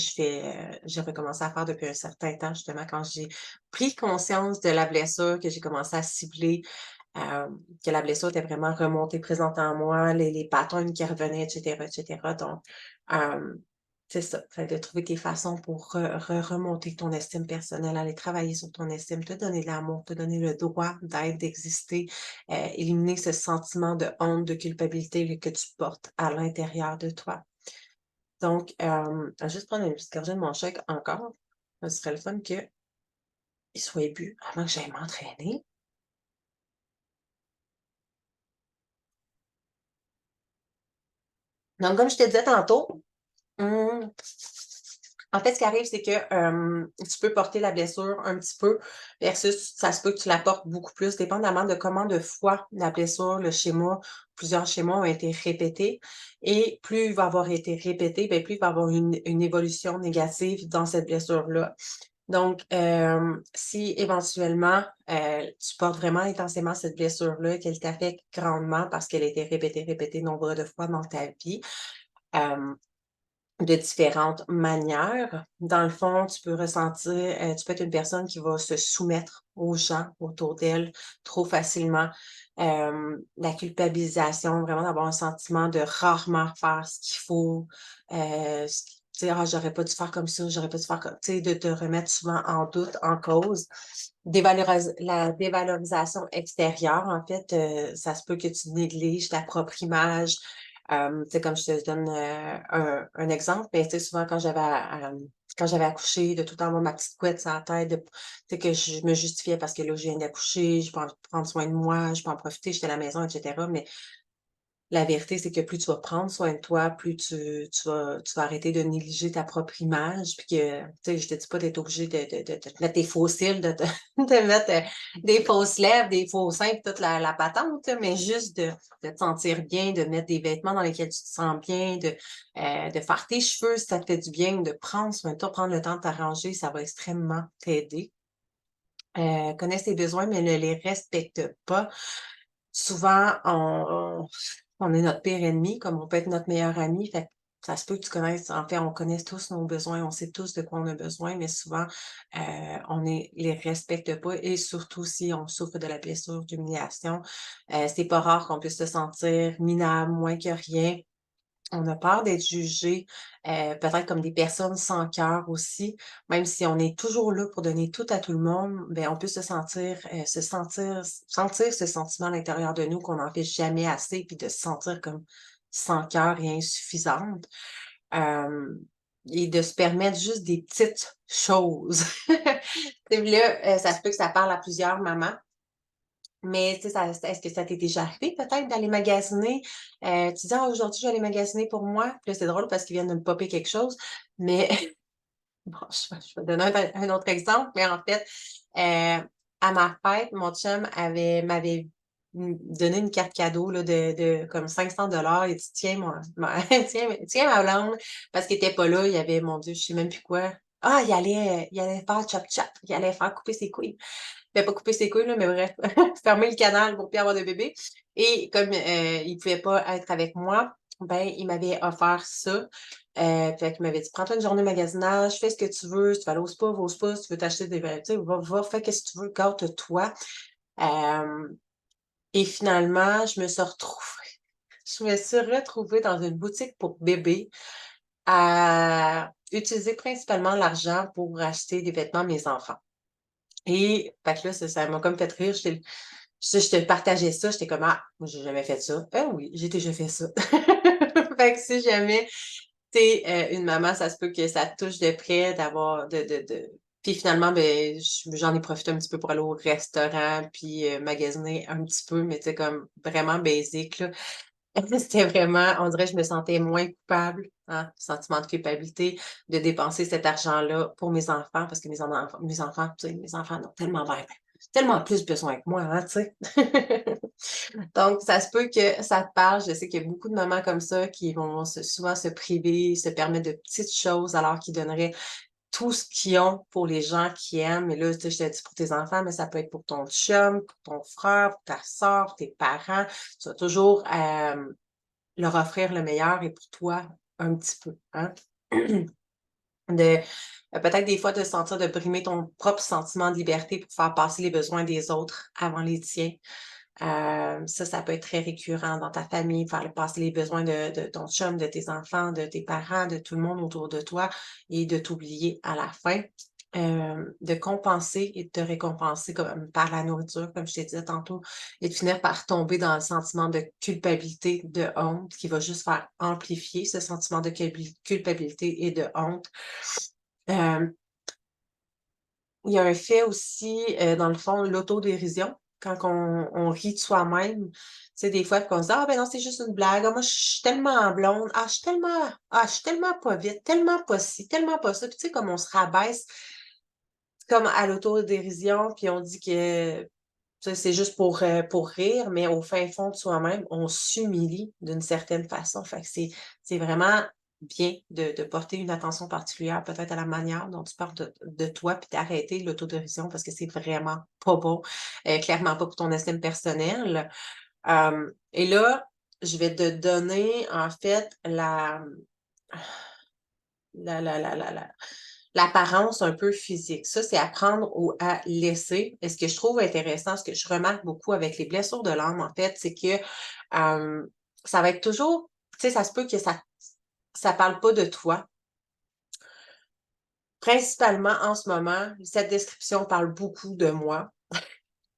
j'ai recommencé à faire depuis un certain temps, justement, quand j'ai pris conscience de la blessure, que j'ai commencé à cibler, que la blessure était vraiment remontée, présente en moi, les patterns qui revenaient, et cetera. Donc, hem, c'est ça, fait de trouver tes façons pour remonter ton estime personnelle, aller travailler sur ton estime, te donner de l'amour, te donner le droit d'être, d'exister, éliminer ce sentiment de honte, de culpabilité que tu portes à l'intérieur de toi. Donc, je vais juste prendre une petite gorgée de mon shake encore. Ce serait le fun qu'il soit bu avant que j'aille m'entraîner. Donc, comme je te disais tantôt, mmh, en fait, ce qui arrive, c'est que, tu peux porter la blessure un petit peu versus ça se peut que tu la portes beaucoup plus, dépendamment de comment de fois la blessure, le schéma, plusieurs schémas ont été répétés, et plus il va avoir été répété, ben plus il va avoir une évolution négative dans cette blessure-là. Donc, si éventuellement, tu portes vraiment intensément cette blessure-là, qu'elle t'affecte grandement parce qu'elle a été répétée, répétée nombre de fois dans ta vie, hem de différentes manières. Dans le fond, tu peux ressentir, tu peux être une personne qui va se soumettre aux gens autour d'elle trop facilement. La culpabilisation, vraiment d'avoir un sentiment de rarement faire ce qu'il faut, tu sais: «Ah, j'aurais pas dû faire comme ça, j'aurais pas dû faire comme», tu sais, de te remettre souvent en doute, en cause. La dévalorisation extérieure, en fait, ça se peut que tu négliges ta propre image. Tu sais, comme je te donne, un exemple, mais tu sais, souvent quand j'avais accouché, de tout le temps avoir ma petite couette sur la tête, tu sais, que je me justifiais parce que là, je viens d'accoucher, je peux prendre soin de moi, je peux en profiter, j'étais à la maison, et cetera. Mais la vérité, c'est que plus tu vas prendre soin de toi, plus tu vas arrêter de négliger ta propre image, puis que, tu sais, je te dis pas d'être obligé de te mettre des faux cils, de te de mettre, des fausses lèvres, des faux seins, puis toute la patente, là, mais juste de te sentir bien, de mettre des vêtements dans lesquels tu te sens bien, de faire tes cheveux si ça te fait du bien, ou de prendre soin de toi, prendre le temps de t'arranger, ça va extrêmement t'aider. Connais tes besoins, mais ne les respecte pas. Souvent, on est notre pire ennemi, comme on peut être notre meilleur ami. Fait que ça se peut que tu connaisses, en fait, on connaît tous nos besoins, on sait tous de quoi on a besoin, mais souvent, on les respecte pas, et surtout si on souffre de la blessure d'humiliation, c'est pas rare qu'on puisse se sentir minable, moins que rien. On a peur d'être jugé, peut-être comme des personnes sans cœur aussi. Même si on est toujours là pour donner tout à tout le monde, ben, on peut sentir ce sentiment à l'intérieur de nous qu'on n'en fait jamais assez, puis de se sentir comme sans cœur et insuffisante, hem et de se permettre juste des petites choses. Tu là, ça se peut que ça parle à plusieurs mamans, mais tu sais, est-ce que ça t'est déjà arrivé peut-être d'aller magasiner? Tu dis: «Ah, aujourd'hui, je vais aller magasiner pour moi». Puis là, c'est drôle parce qu'ils viennent de me popper quelque chose, mais bon, je vais donner un autre exemple, mais en fait, à ma fête, mon chum m'avait donné une carte cadeau là, de comme 500 $. Il dit: «Tiens, tiens ma blonde», parce qu'il était pas là, il y avait, mon Dieu, je sais même plus quoi. Ah, il allait faire chop-chop, il allait faire couper ses couilles. Ben, pas couper ses couilles, là, mais bref, fermer le canal pour plus avoir de bébé. Et comme il pouvait pas être avec moi, ben, il m'avait offert ça. Fait qu'il m'avait dit: «Prends-toi une journée magasinage, fais ce que tu veux, si tu veux aller au spa, si tu veux t'acheter des vêtements, tu sais, va, fais qu'est-ce que tu veux, gâte-toi». Hem et finalement, je me suis retrouvée dans une boutique pour bébé à utiliser principalement l'argent pour acheter des vêtements à mes enfants. Et fait que là, ça m'a comme fait rire. Je te partageais ça, j'étais comme: «Ah, moi j'ai jamais fait ça». «Ah oui, j'ai déjà fait ça». Fait que si jamais tu es, une maman, ça se peut que ça te touche de près d'avoir de puis finalement, ben, j'en ai profité un petit peu pour aller au restaurant puis, magasiner un petit peu, mais tu sais, comme vraiment basic, là. C'était vraiment on dirait que je me sentais moins coupable, hein, sentiment de culpabilité de dépenser cet argent-là pour mes enfants parce que mes enfants, tu sais, mes enfants en ont tellement plus besoin que moi, hein, tu sais? Donc ça se peut que ça te parle. Je sais qu'il y a beaucoup de mamans comme ça qui vont souvent se priver, se permettre de petites choses alors qu'ils donneraient tout ce qu'ils ont pour les gens qui aiment. Et là, tu sais, je te dis pour tes enfants, mais ça peut être pour ton chum, pour ton frère, pour ta sœur, pour tes parents. Tu vas toujours, leur offrir le meilleur et pour toi, un petit peu, hein. De peut-être des fois de sentir de brimer ton propre sentiment de liberté pour faire passer les besoins des autres avant les tiens. Ça peut être très récurrent dans ta famille, faire passer les besoins de ton chum, de tes enfants, de tes parents, de tout le monde autour de toi et de t'oublier à la fin. De compenser et de te récompenser comme par la nourriture, comme je t'ai dit tantôt, et de finir par tomber dans le sentiment de culpabilité, de honte, qui va juste faire amplifier ce sentiment de culpabilité et de honte. Hem, il y a un fait aussi, dans le fond, l'autodérision, quand on rit de soi-même. Tu sais, des fois, qu'on se dit: «Ah ben non, c'est juste une blague. Ah moi, je suis tellement blonde. Je suis tellement pas vite, tellement pas ci, tellement pas ça». Puis tu sais, comme on se rabaisse comme à l'autodérision, puis on dit que, tu sais, c'est juste pour rire, mais au fin fond de soi-même, on s'humilie d'une certaine façon. Fait que c'est vraiment bien de porter une attention particulière peut-être à la manière dont tu parles de toi, puis d'arrêter l'autodérision parce que c'est vraiment pas bon, clairement pas pour ton estime personnelle. Et là, je vais te donner en fait la l'apparence un peu physique. Ça, c'est à prendre ou à laisser. Et ce que je trouve intéressant, ce que je remarque beaucoup avec les blessures de l'âme, en fait, c'est que, hem, ça va être toujours tu sais, ça se peut que ça parle pas de toi. Principalement, en ce moment, cette description parle beaucoup de moi.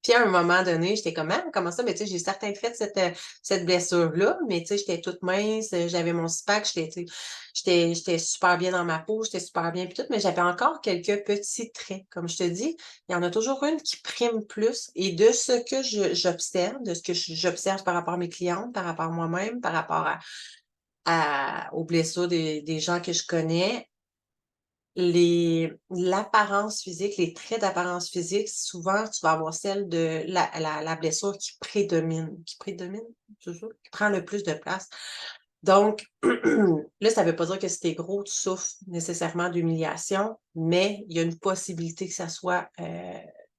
Puis à un moment donné, j'étais comme: «Ah, comment ça?» Mais tu sais, j'ai certains traits de cette blessure-là, mais tu sais, j'étais toute mince, j'avais mon six-pack, j'étais, tu sais, j'étais super bien dans ma peau, j'étais super bien puis tout, mais j'avais encore quelques petits traits. Comme je te dis, il y en a toujours une qui prime plus et de ce que j'observe, de ce que j'observe par rapport à mes clientes, par rapport à moi-même, par rapport aux blessures des gens que je connais, l'apparence physique, les traits d'apparence physique, souvent, tu vas avoir celle de la blessure qui prédomine. Qui prédomine? C'est ça? Qui prend le plus de place. Donc, là, ça veut pas dire que si tu es gros, tu souffres nécessairement d'humiliation, mais il y a une possibilité que ça soit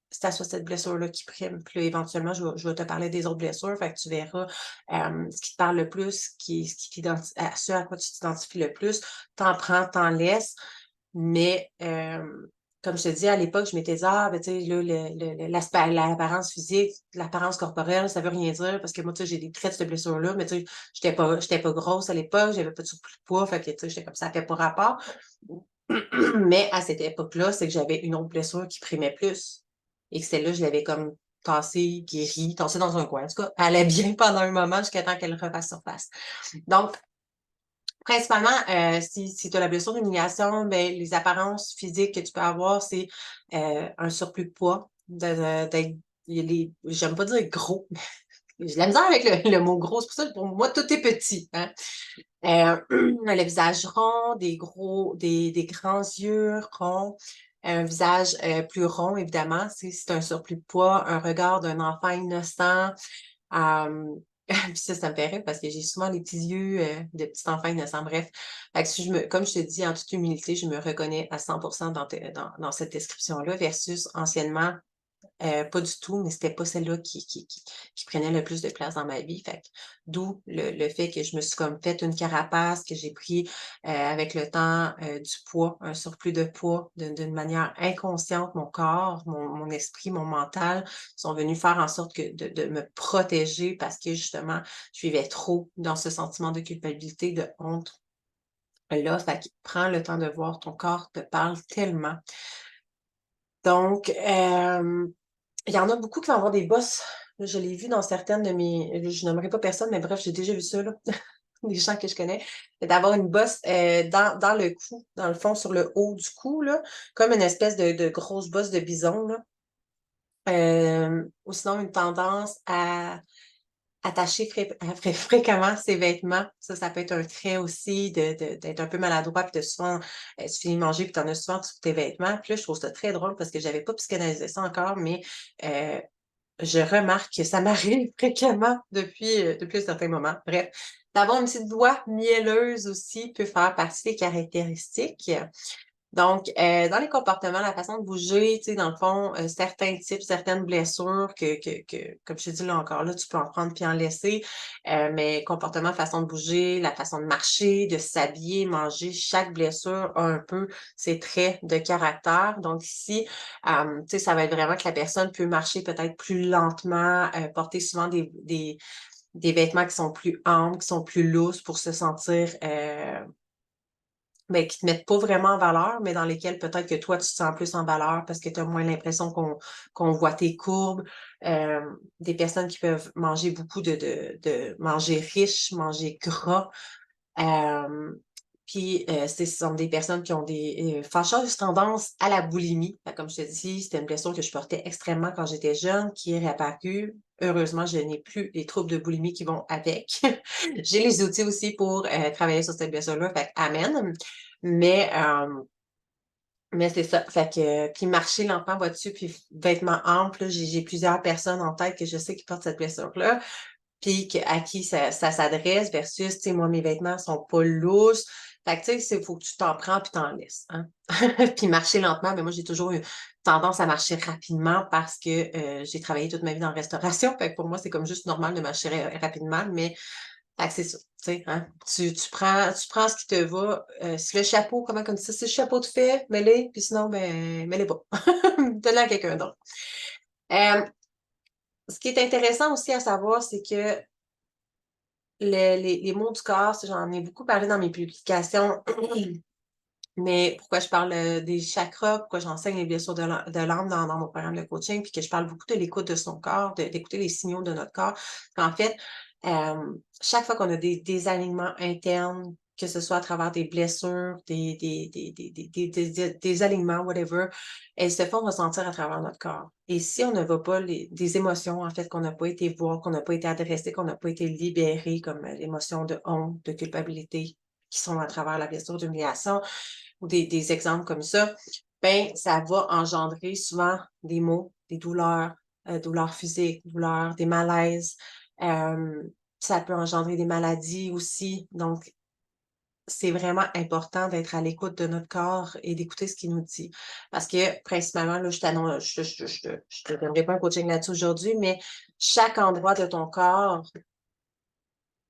cette blessure-là qui prime. Puis là, éventuellement, je vais te parler des autres blessures, fait que tu verras, ce qui te parle le plus, ce à quoi tu t'identifies le plus. T'en prends, t'en laisses. Mais, comme je te dis, à l'époque, je m'étais dit: «Ah, ben, tu sais, là, l'apparence physique, l'apparence corporelle, ça veut rien dire parce que moi, tu sais, j'ai des traits de cette blessure-là, mais tu sais, j'étais pas grosse à l'époque, j'avais pas de surplus de poids, fait que, tu sais, j'étais comme ça fait pas rapport». Mais à cette époque-là, c'est que j'avais une autre blessure qui primait plus et que celle-là, je l'avais comme tassée, guérie, tassée dans un coin. En tout cas, elle allait bien pendant un moment jusqu'à temps qu'elle refasse surface. Donc, principalement, si tu as la blessure d'humiliation, ben, les apparences physiques que tu peux avoir, c'est, un surplus de poids, d'être il y a les j'aime pas dire gros, j'ai de la misère avec le mot gros, c'est pour ça que pour moi tout est petit, hein. Le visage rond, des grands yeux ronds, un visage, plus rond évidemment, c'est un surplus de poids, un regard d'un enfant innocent, Puis ça me fait rire parce que j'ai souvent les petits yeux, de petit enfant innocent, bref. Fait que si comme je te dis en toute humilité, je me reconnais à 100 dans cette description-là versus anciennement, pas du tout, mais c'était pas celle-là qui prenait le plus de place dans ma vie. Fait que d'où le fait que je me suis comme fait une carapace, que j'ai pris, avec le temps, du poids, un surplus de poids d'une manière inconsciente. Mon corps, mon esprit, mon mental sont venus faire en sorte que de me protéger parce que justement, je vivais trop dans ce sentiment de culpabilité, de honte là. Fait que prends le temps de voir, ton corps te parle tellement. Donc, il y en a beaucoup qui vont avoir des bosses. Je l'ai vu dans certaines de mes je nommerai pas personne, mais bref, j'ai déjà vu ça, là, des gens que je connais, d'avoir une bosse, dans le cou, dans le fond, sur le haut du cou, là, comme une espèce de grosse bosse de bison, là. Ou sinon une tendance à attacher fréquemment ses vêtements. Ça peut être un trait aussi d'être un peu maladroit puis de souvent, tu finis de manger puis tu en as souvent sur tes vêtements. Puis là, je trouve ça très drôle parce que j'avais pas psychanalysé ça encore, mais heu je remarque que ça m'arrive fréquemment depuis un certain moment. Bref, d'avoir une petite voix mielleuse aussi peut faire partie des caractéristiques. Donc, dans les comportements, la façon de bouger, tu sais, dans le fond, certains types, certaines blessures comme je te dis là encore là, tu peux en prendre puis en laisser, mais comportement, façon de bouger, la façon de marcher, de s'habiller, manger, chaque blessure a un peu ses traits de caractère. Donc ici, tu sais, ça va être vraiment que la personne peut marcher peut-être plus lentement, porter souvent des vêtements qui sont plus amples, qui sont plus lousses pour se sentir, mais qui te mettent pas vraiment en valeur, mais dans lesquels peut-être que toi, tu te sens plus en valeur parce que tu as moins l'impression qu'on voit tes courbes. Des personnes qui peuvent manger beaucoup de manger riche, manger gras. Puis, ce sont des personnes qui ont des, fâcheuses tendances à la boulimie. Fait comme je te dis, c'était une blessure que je portais extrêmement quand j'étais jeune, qui est réapparue. Heureusement, je n'ai plus les troubles de boulimie qui vont avec. J'ai les outils aussi pour, travailler sur cette blessure-là, fait amen. Mais, mais c'est ça. Fait que puis marcher lentement, vois-tu, puis vêtements amples, là, j'ai plusieurs personnes en tête que je sais qui portent cette blessure-là. Puis à qui ça s'adresse versus, tu sais, moi, mes vêtements sont pas lousses. Fait que, tu sais, faut que tu t'en prends puis t'en laisses, hein. Puis marcher lentement, mais moi, j'ai toujours eu tendance à marcher rapidement parce que, j'ai travaillé toute ma vie dans la restauration. Fait que pour moi, c'est comme juste normal de marcher rapidement, mais fait que c'est ça, tu sais, hein. Tu prends ce qui te va, si le chapeau, comment comme ça, si le chapeau te fait, mets-les, puis sinon, ben, mets-les pas. Donne-les à quelqu'un d'autre. Hem, ce qui est intéressant aussi à savoir, c'est que les maux du corps, ça, j'en ai beaucoup parlé dans mes publications, mais pourquoi je parle, des chakras, pourquoi j'enseigne les blessures de l'âme dans mon programme de coaching, puis que je parle beaucoup de l'écoute de son corps, d'écouter les signaux de notre corps. En fait, chaque fois qu'on a des désalignements internes, que ce soit à travers des blessures, des alignements, whatever, elles se font ressentir à travers notre corps. Et si on ne va pas des émotions, en fait, qu'on n'a pas été voir, qu'on n'a pas été adressées, qu'on n'a pas été libérées, comme l'émotion de honte, de culpabilité, qui sont à travers la blessure d'humiliation, ou des exemples comme ça, ben, ça va engendrer souvent des maux, des douleurs, douleurs physiques, douleurs, des malaises. Ça peut engendrer des maladies aussi. Donc, c'est vraiment important d'être à l'écoute de notre corps et d'écouter ce qu'il nous dit. Parce que principalement, là, je te donnerai pas un coaching là-dessus aujourd'hui, mais chaque endroit de ton corps,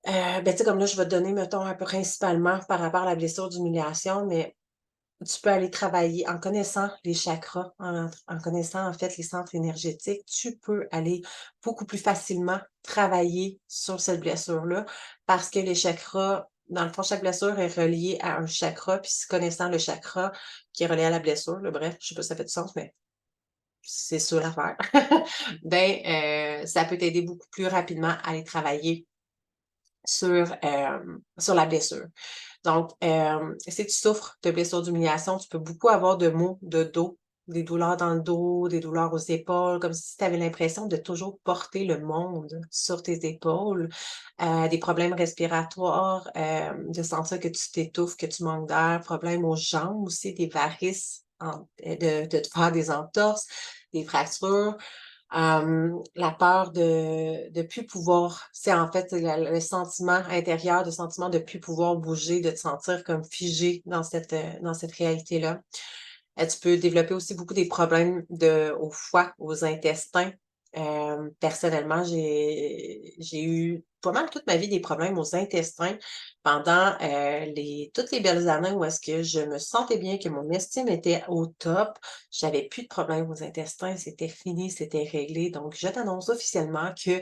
ben, tu sais, comme là, je vais te donner, mettons, un peu principalement par rapport à la blessure d'humiliation, mais tu peux aller travailler en connaissant les chakras, en connaissant, en fait, les centres énergétiques, tu peux aller beaucoup plus facilement travailler sur cette blessure-là parce que les chakras, dans le fond, chaque blessure est reliée à un chakra, puis si connaissant le chakra qui est relié à la blessure, là, bref, je sais pas si ça fait du sens, mais c'est ça l'affaire. Ben, ça peut t'aider beaucoup plus rapidement à aller travailler sur la blessure. Donc, si tu souffres de blessures d'humiliation, tu peux beaucoup avoir de maux de dos, des douleurs dans le dos, des douleurs aux épaules, comme si tu avais l'impression de toujours porter le monde sur tes épaules, des problèmes respiratoires, de sentir que tu t'étouffes, que tu manques d'air, problèmes aux jambes aussi, des varices, de te faire des entorses, des fractures. La peur de plus pouvoir c'est en fait le sentiment intérieur, le sentiment de plus pouvoir bouger, de te sentir comme figé dans cette réalité-là. Tu peux développer aussi beaucoup des problèmes au foie, aux intestins. Personnellement, j'ai eu pas mal toute ma vie des problèmes aux intestins pendant, toutes les belles années où est-ce que je me sentais bien, que mon estime était au top. J'avais plus de problèmes aux intestins, c'était fini, c'était réglé. Donc je t'annonce officiellement que,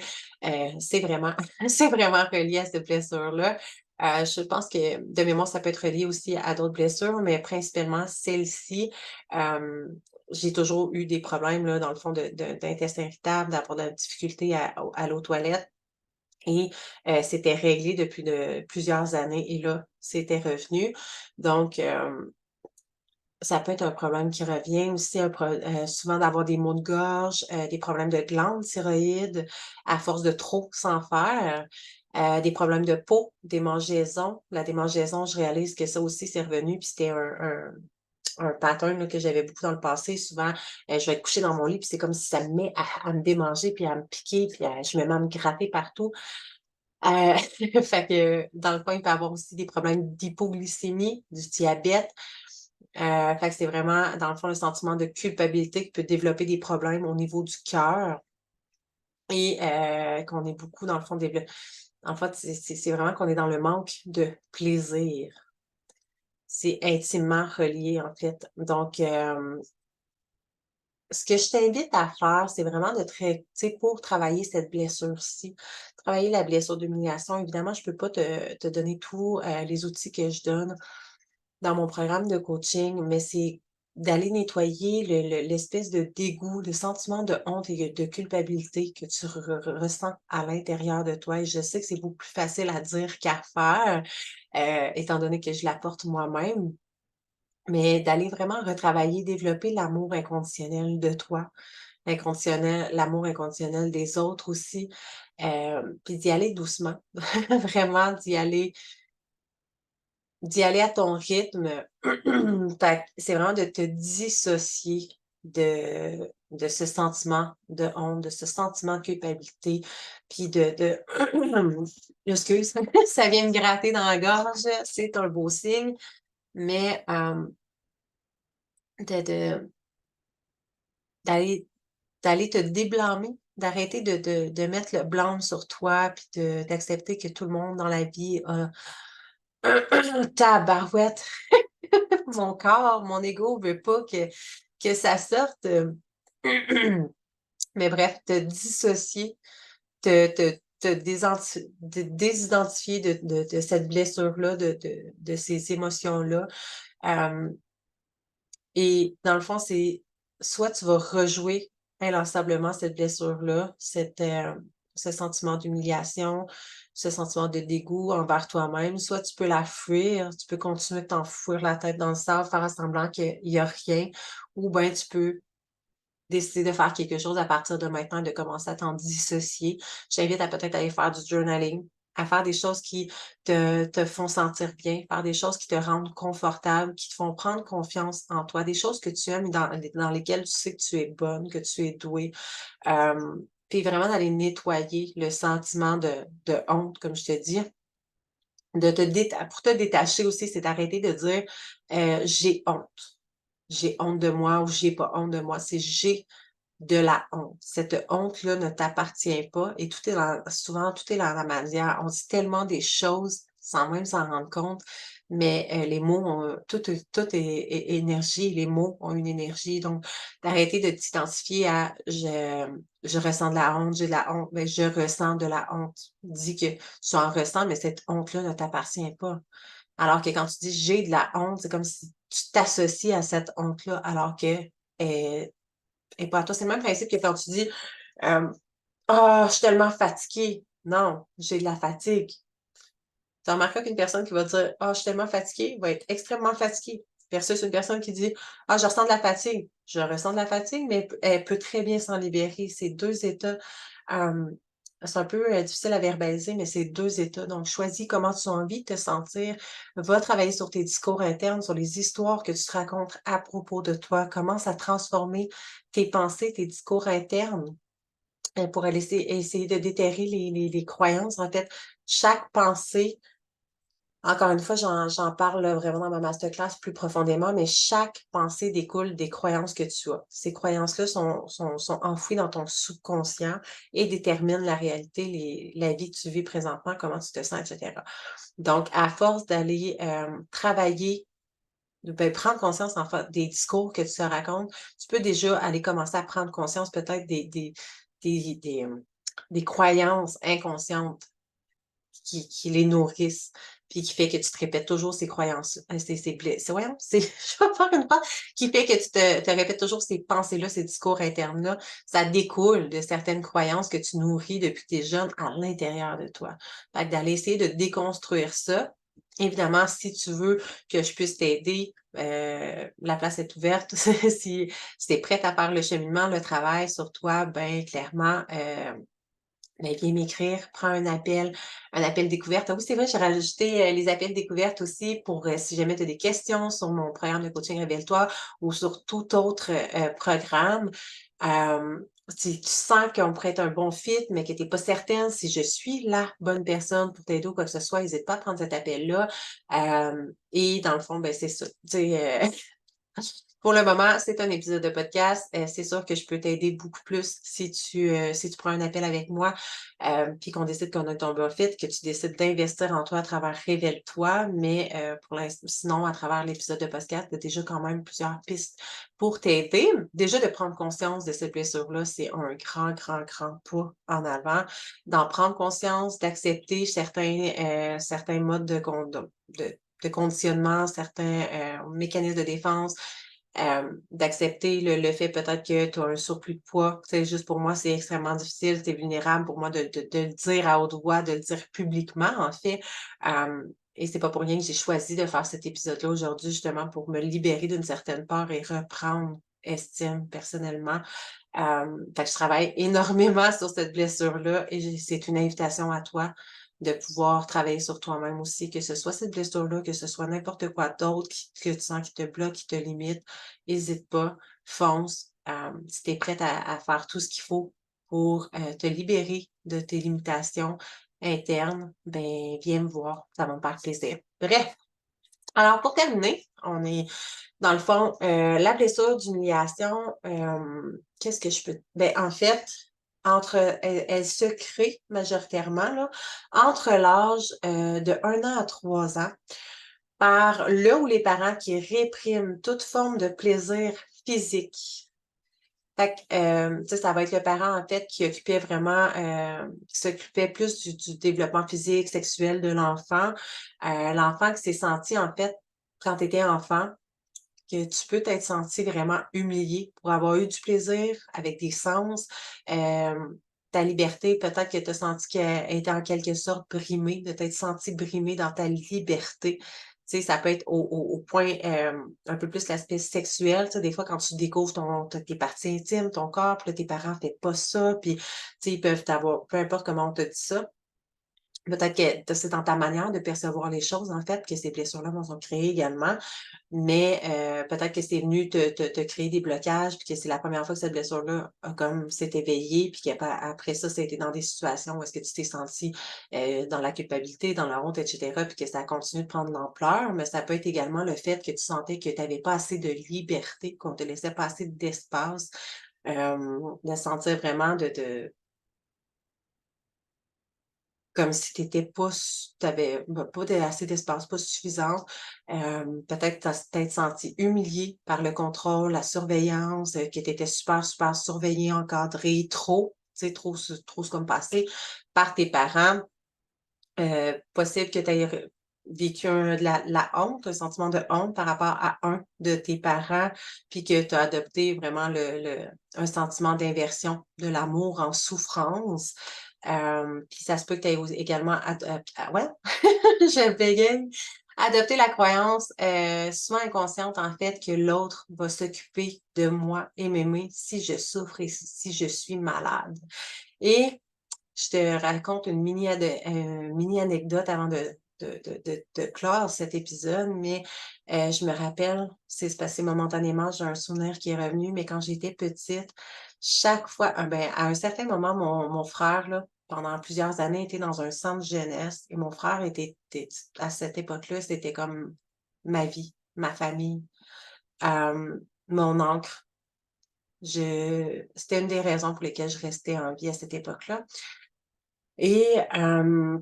c'est vraiment c'est vraiment relié à cette blessure-là. Je pense que de mémoire, ça peut être relié aussi à d'autres blessures, mais principalement celle-ci. Hem, j'ai toujours eu des problèmes là, dans le fond d'intestin irritable, d'avoir de la difficulté à aller aux toilettes et c'était réglé depuis de plusieurs années et là, c'était revenu. Donc ça peut être un problème qui revient aussi, souvent d'avoir des maux de gorge, des problèmes de glandes thyroïdes à force de trop s'en faire, des problèmes de peau, démangeaisons. La démangeaison, je réalise que ça aussi, c'est revenu, puis c'était un pattern là, que j'avais beaucoup dans le passé. Souvent, je vais être couchée dans mon lit, puis c'est comme si ça me met à me démanger, puis à me piquer, puis je me mets à me gratter partout. Heu, fait que, dans le fond, il peut y avoir aussi des problèmes d'hypoglycémie, du diabète. Fait que c'est vraiment, dans le fond, le sentiment de culpabilité qui peut développer des problèmes au niveau du cœur et qu'on est beaucoup, dans le fond, en fait, c'est vraiment qu'on est dans le manque de plaisir. C'est intimement relié, en fait. Donc, ce que je t'invite à faire, c'est vraiment de tu sais, pour travailler cette blessure-ci, travailler la blessure d'humiliation. Évidemment, je peux pas te donner tous, les outils que je donne dans mon programme de coaching, mais c'est d'aller nettoyer l'espèce de dégoût, le sentiment de honte et de culpabilité que tu ressens à l'intérieur de toi et je sais que c'est beaucoup plus facile à dire qu'à faire, étant donné que je la porte moi-même. Mais d'aller vraiment retravailler, développer l'amour inconditionnel de toi, l'amour inconditionnel des autres aussi, puis d'y aller doucement. Vraiment d'y aller à ton rythme. Fait que c'est vraiment de te dissocier de ce sentiment de honte, de ce sentiment de culpabilité, puis de excuse, ça vient me gratter dans la gorge, c'est un beau signe, mais de d'aller d'aller te déblâmer, d'arrêter de mettre le blâme sur toi, puis d'accepter que tout le monde dans la vie a tabarouette, mon corps, mon ego veut pas que ça sorte, mais bref, te dissocier, te désidentifier de cette blessure-là, de ces émotions-là, hem et dans le fond, c'est soit tu vas rejouer inlassablement cette blessure-là, ce sentiment d'humiliation, ce sentiment de dégoût envers toi-même, soit tu peux la fuir, tu peux continuer de t'enfouir la tête dans le sable, faire semblant qu'il y a rien, ou bien tu peux décider de faire quelque chose à partir de maintenant, de commencer à t'en dissocier. Je t'invite à peut-être aller faire du journaling, à faire des choses qui te font sentir bien, faire des choses qui te rendent confortable, qui te font prendre confiance en toi, des choses que tu aimes, dans lesquelles tu sais que tu es bonne, que tu es douée. Puis vraiment d'aller nettoyer le sentiment de honte, comme je te dis, pour te détacher aussi, c'est d'arrêter de dire, «J'ai honte. J'ai honte de moi» ou «J'ai pas honte de moi». C'est «J'ai de la honte». Cette honte-là ne t'appartient pas et souvent tout est dans la manière. On dit tellement des choses sans même s'en rendre compte, mais les mots tout est énergie, les mots ont une énergie, donc d'arrêter de t'identifier à «Je ressens de la honte, j'ai de la honte», mais «Je ressens de la honte». Dis que tu en ressens, mais cette honte-là ne t'appartient pas. Alors que quand tu dis: «J'ai de la honte», c'est comme si tu t'associes à cette honte-là alors que, heu et pas à toi. C'est le même principe que quand tu dis, «Ah, je suis tellement fatiguée». Non, j'ai de la fatigue. Tu as remarqué qu'une personne qui va dire: «Ah, je suis tellement fatiguée», va être extrêmement fatiguée, versus une personne qui dit: «Ah, je ressens de la fatigue». Je ressens de la fatigue, mais elle peut très bien s'en libérer. C'est 2 états, hem, c'est un peu, difficile à verbaliser, mais c'est 2 états. Donc choisis comment tu as envie de te sentir. Va travailler sur tes discours internes, sur les histoires que tu te racontes à propos de toi. Commence à transformer tes pensées, tes discours internes pour essayer de déterrer les croyances. En fait, chaque pensée, encore une fois, j'en parle vraiment dans ma masterclass plus profondément, mais chaque pensée découle des croyances que tu as. Ces croyances-là sont enfouies dans ton subconscient et déterminent la réalité, la vie que tu vis présentement, comment tu te sens, etc. Donc, à force d'aller travailler, prendre conscience en fait des discours que tu te racontes, tu peux déjà aller commencer à prendre conscience peut-être des croyances inconscientes qui les nourrissent, puis qui fait que tu te répètes toujours ces croyances, voyons, c'est je vais faire une phrase qui fait que tu te répètes toujours ces pensées-là, ces discours internes-là. Ça découle de certaines croyances que tu nourris depuis que tu es jeune à l'intérieur de toi. Fait que d'aller essayer de déconstruire ça. Évidemment, si tu veux que je puisse t'aider, la place est ouverte. Si tu es prête à faire le cheminement, le travail sur toi, ben clairement, ben, viens m'écrire, prends un appel découverte. Ah oui, c'est vrai, j'ai rajouté, les appels découvertes aussi pour, si jamais tu as des questions sur mon programme de coaching Révèle-toi ou sur tout autre, programme. Si tu sens qu'on pourrait être un bon fit, mais que tu es pas certaine si je suis la bonne personne pour t'aider ou quoi que ce soit, hésite pas à prendre cet appel-là. Et dans le fond, ben, c'est ça. Tu sais, pour le moment, c'est un épisode de podcast. C'est sûr que je peux t'aider beaucoup plus si tu prends un appel avec moi, puis qu'on décide qu'on a ton bon fit, que tu décides d'investir en toi à travers Révèle-toi. Mais sinon, à travers l'épisode de podcast, tu as déjà quand même plusieurs pistes pour t'aider. Déjà, de prendre conscience de cette blessure-là, c'est un grand, grand, grand pas en avant. D'en prendre conscience, d'accepter certains modes de conditionnement, certains mécanismes de défense, d'accepter le fait peut-être que tu as un surplus de poids. Tu sais, juste pour moi, c'est extrêmement difficile, c'est vulnérable pour moi de le dire à haute voix, de le dire publiquement, en fait. Et c'est pas pour rien que j'ai choisi de faire cet épisode-là aujourd'hui, justement, pour me libérer d'une certaine peur et reprendre estime personnellement. Fait que je travaille énormément sur cette blessure-là et c'est une invitation à toi de pouvoir travailler sur toi-même aussi, que ce soit cette blessure-là, que ce soit n'importe quoi d'autre que tu sens qui te bloque, qui te limite. Hésite pas, fonce. Si tu es prête à faire tout ce qu'il faut pour te libérer de tes limitations internes, ben viens me voir, ça va me faire plaisir. Bref, alors pour terminer, on est dans le fond, la blessure d'humiliation, qu'est-ce que je peux en fait, elle se crée majoritairement là, entre l'âge, de 1 an à 3 ans par le ou les parents qui répriment toute forme de plaisir physique. Fait que, tu sais, ça va être le parent, en fait, qui occupait vraiment, qui s'occupait plus du développement physique, sexuel de l'enfant. L'enfant qui s'est senti, en fait, quand tu étais enfant, que tu peux t'être senti vraiment humilié pour avoir eu du plaisir avec des sens. Ta liberté, peut-être que tu as senti qu'elle était en quelque sorte brimée, de t'être senti brimé dans ta liberté. Tu sais, ça peut être au point, un peu plus l'aspect sexuel. Tu sais, des fois, quand tu découvres tes parties intimes, ton corps, puis là, tes parents ne font pas ça, puis, tu sais, ils peuvent t'avoir, peu importe comment on te dit ça, peut-être que c'est dans ta manière de percevoir les choses, en fait, que ces blessures-là vont se créer également. Mais peut-être que c'est venu te créer des blocages, puis que c'est la première fois que cette blessure-là a comme s'est éveillée, puis qu'après ça, ça a été dans des situations où est-ce que tu t'es senti dans la culpabilité, dans la honte, et cetera, puis que ça a continué de prendre de l'ampleur. Mais ça peut être également le fait que tu sentais que tu avais pas assez de liberté, qu'on te laissait pas assez d'espace, de sentir vraiment comme si tu étais pas tu avais pas assez d'espace, pas suffisant. Peut-être tu as peut-être senti humilié par le contrôle, la surveillance, que tu étais super, super surveillé, encadré, trop, tu sais, trop comme passé par tes parents. Possible que tu aies vécu de la honte, un sentiment de honte par rapport à un de tes parents, puis que tu as adopté vraiment un sentiment d'inversion de l'amour en souffrance. Puis ça se peut que tu aies également ouais, je bégaye. Adopter la croyance, souvent inconsciente en fait, que l'autre va s'occuper de moi et m'aimer si je souffre et si je suis malade. Et je te raconte une mini anecdote avant de de clore cet épisode, mais je me rappelle, c'est passé momentanément, j'ai un souvenir qui est revenu, mais quand j'étais petite, chaque fois, à un certain moment, mon frère, là, pendant plusieurs années, était dans un centre jeunesse et mon frère était à cette époque-là, c'était comme ma vie, ma famille, mon ancre. C'était une des raisons pour lesquelles je restais en vie à cette époque-là et je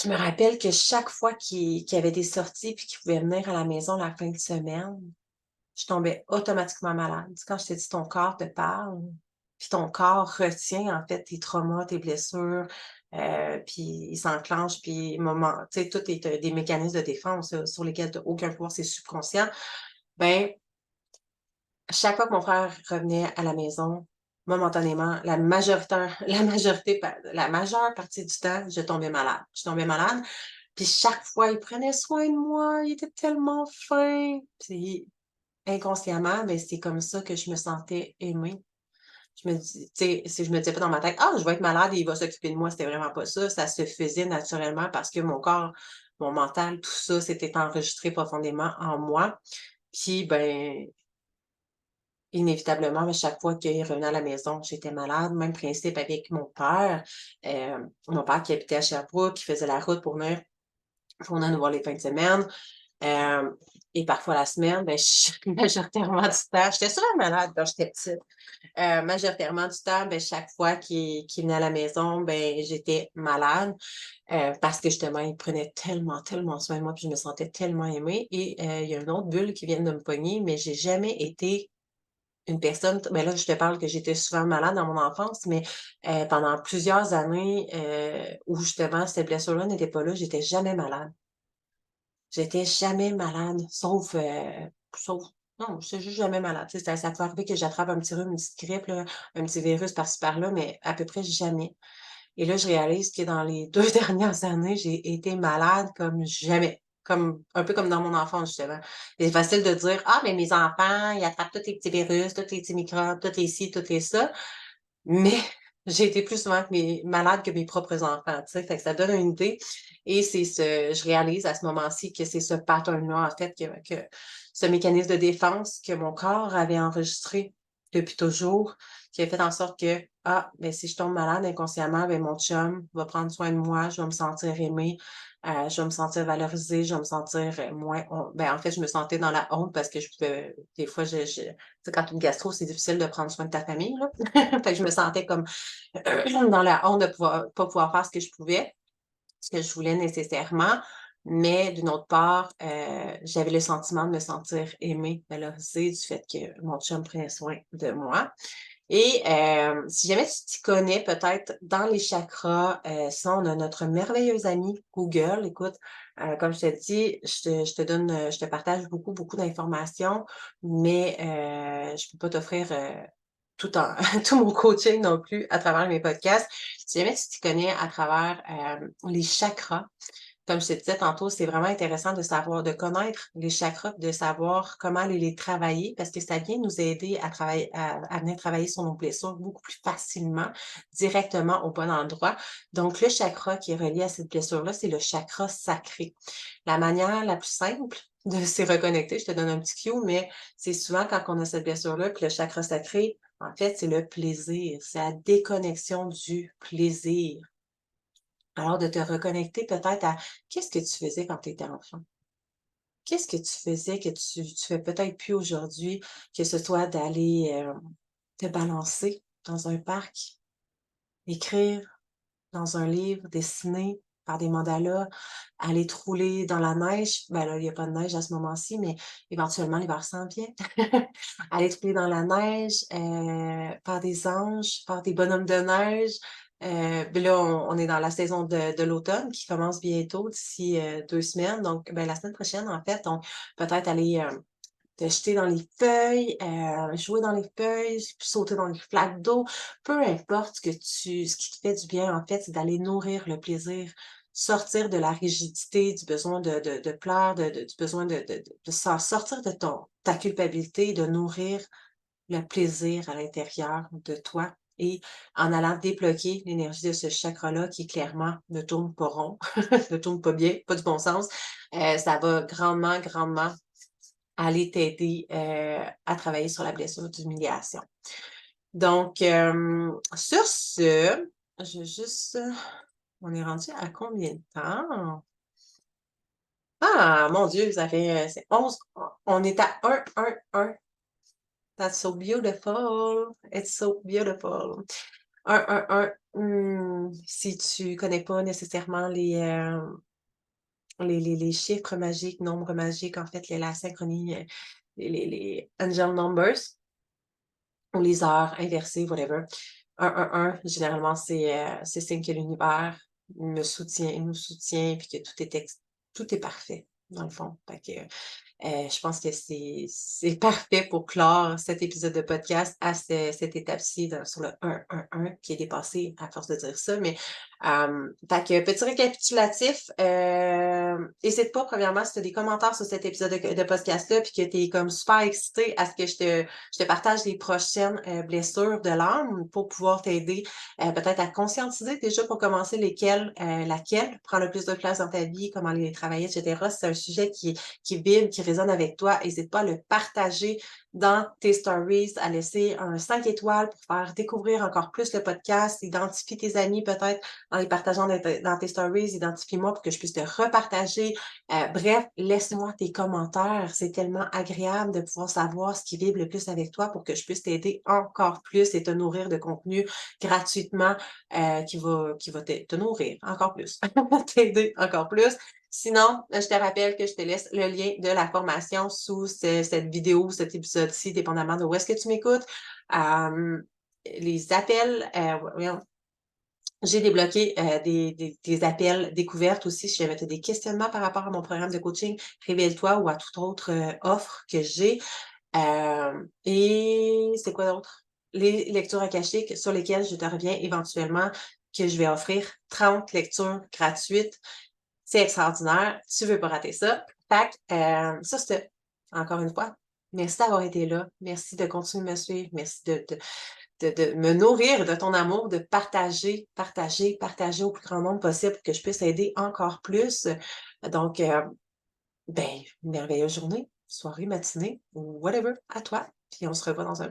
me rappelle que chaque fois qu'il y avait des sorties puis qu'il pouvait venir à la maison la fin de semaine, je tombais automatiquement malade. Tu sais, quand je te dis ton corps te parle, puis ton corps retient en fait tes traumas, tes blessures, puis il s'enclenche, puis moment tu sais, tout est, des mécanismes de défense, sur lesquels tu as aucun pouvoir, c'est subconscient. Ben, chaque fois que mon frère revenait à la maison, momentanément, la majeure partie du temps, je tombais malade. Je tombais malade, puis chaque fois, il prenait soin de moi, il était tellement fin. Puis inconsciemment, ben, c'est comme ça que je me sentais aimée. Je me dis tu sais, si je me disais pas dans ma tête: «Ah, je vais être malade et il va s'occuper de moi», c'était vraiment pas ça. Ça se faisait naturellement parce que mon corps, mon mental, tout ça s'était enregistré profondément en moi. Puis, ben, inévitablement, à chaque fois qu'il revenait à la maison, j'étais malade. Même principe avec mon père qui habitait à Sherbrooke, qui faisait la route pour venir nous voir les fins de semaine. Hem et parfois la semaine, ben, majoritairement du temps j'étais souvent malade quand j'étais petite. Majoritairement du temps, ben, chaque fois qu'il venait à la maison, ben, j'étais malade, parce que justement, il prenait tellement, tellement soin de moi, puis je me sentais tellement aimée et il y a une autre bulle qui vient de me pogner, mais j'ai jamais été une personne ben, là, je te parle que j'étais souvent malade dans mon enfance, mais pendant plusieurs années, où justement cette blessure-là n'était pas là, j'étais jamais malade. J'étais jamais malade, sauf non, j'étais juste jamais malade. Tu sais, ça peut arriver que j'attrape un petit rhume, une petite grippe, là, un petit virus par-ci par-là, mais à peu près jamais. Et là, je réalise que dans les 2 dernières années, j'ai été malade comme jamais, comme un peu comme dans mon enfance, justement. Et c'est facile de dire: «Ah, mais mes enfants, ils attrapent tous les petits virus, tous les petits microbes, tous les ci, tous les ça». Mais j'ai été plus souvent malade que mes propres enfants, tu sais? Fait que ça donne une idée et je réalise à ce moment-ci que c'est ce pattern-là, en fait, que ce mécanisme de défense que mon corps avait enregistré depuis toujours, qui a fait en sorte que, ah, ben si je tombe malade inconsciemment, ben mon chum va prendre soin de moi, je vais me sentir aimée, je vais me sentir valorisée, je vais me sentir, moins en fait, je me sentais dans la honte parce que je pouvais des fois, tu sais, quand tu as une gastro, c'est difficile de prendre soin de ta famille, là. Fait que je me sentais comme dans la honte de pas pouvoir faire ce que je pouvais, ce que je voulais nécessairement. Mais d'une autre part, j'avais le sentiment de me sentir aimée, valorisée du fait que mon chum prenait soin de moi. Et si jamais tu t'y connais peut-être dans les chakras, ça, on a notre merveilleuse amie Google. Écoute, comme je te dis, je te donne, je te partage beaucoup, beaucoup d'informations, mais je peux pas t'offrir, tout en tout mon coaching non plus à travers mes podcasts. Si jamais tu t'y connais à travers, les chakras, comme je te disais tantôt, c'est vraiment intéressant de savoir, de connaître les chakras, de savoir comment aller les travailler parce que ça vient nous aider à travailler, à venir travailler sur nos blessures beaucoup plus facilement, directement au bon endroit. Donc, le chakra qui est relié à cette blessure-là, c'est le chakra sacré. La manière la plus simple de s'y reconnecter, je te donne un petit cue, mais c'est souvent quand on a cette blessure-là que le chakra sacré, en fait, c'est le plaisir, c'est la déconnexion du plaisir. Alors de te reconnecter peut-être à qu'est-ce que tu faisais quand tu étais enfant? Qu'est-ce que tu faisais que tu fais peut-être plus aujourd'hui, que ce soit d'aller, te balancer dans un parc, écrire dans un livre, dessiner, faire des mandalas, aller te rouler dans la neige. Ben là, il y a pas de neige à ce moment-ci, mais éventuellement l'hiver s'en vient. Aller te rouler dans la neige, faire des anges, faire des bonhommes de neige. Puis là, on est dans la saison de l'automne qui commence bientôt d'ici, 2 semaines. Donc, ben, la semaine prochaine, en fait, donc peut-être aller, te jeter dans les feuilles, jouer dans les feuilles, sauter dans les flaques d'eau. Peu importe ce qui te fait du bien, en fait, c'est d'aller nourrir le plaisir, sortir de la rigidité, du besoin de plaire, du besoin de sortir de ta culpabilité, de nourrir le plaisir à l'intérieur de toi et en allant débloquer l'énergie de ce chakra-là qui clairement ne tourne pas rond, ne tourne pas bien, pas du bon sens, ça va grandement, grandement aller t'aider à travailler sur la blessure d'humiliation. Donc, sur ce, je vais juste... on est rendu à combien de temps? Ah, mon Dieu, ça fait c'est 11. On est à 1. That's so beautiful. It's so beautiful. 1. Si tu connais pas nécessairement les chiffres magiques, nombres magiques, en fait, la synchronie, les angel numbers ou les heures inversées, whatever. généralement, c'est signe que l'univers me soutient, nous soutient, puis que tout est parfait, dans le fond. Fait que, je pense que c'est parfait pour clore cet épisode de podcast à cette étape-ci sur le 1 qui est dépassé à force de dire ça. Mais fait que petit récapitulatif, n'hésite pas, premièrement, si tu as des commentaires sur cet épisode de podcast-là, puis que tu es comme super excité à ce que je te partage les prochaines blessures de l'âme pour pouvoir t'aider peut-être à conscientiser déjà pour commencer laquelle prend le plus de place dans ta vie, comment les travailler, etc. C'est un sujet qui vibre, qui résonne avec toi, n'hésite pas à le partager dans tes stories, à laisser un 5 étoiles pour faire découvrir encore plus le podcast, identifie tes amis peut-être en les partageant dans tes stories, identifie-moi pour que je puisse te repartager. Bref, laisse-moi tes commentaires, c'est tellement agréable de pouvoir savoir ce qui vibre le plus avec toi pour que je puisse t'aider encore plus et te nourrir de contenu gratuitement qui va te nourrir encore plus, t'aider encore plus. Sinon, je te rappelle que je te laisse le lien de la formation sous cette vidéo, cet épisode-ci, dépendamment de où est-ce que tu m'écoutes. Les appels, j'ai débloqué des appels découvertes aussi. Si jamais tu as des questionnements par rapport à mon programme de coaching, révèle-toi ou à toute autre offre que j'ai. Et c'est quoi d'autre? Les lectures akashiques sur lesquelles je te reviens éventuellement, que je vais offrir 30 lectures gratuites. C'est extraordinaire. Tu veux pas rater ça. Fait que, ça, c'était, encore une fois, merci d'avoir été là. Merci de continuer de me suivre. Merci de me nourrir de ton amour, de partager au plus grand nombre possible pour que je puisse aider encore plus. Donc, ben, merveilleuse journée, soirée, matinée, whatever, à toi. Puis on se revoit dans un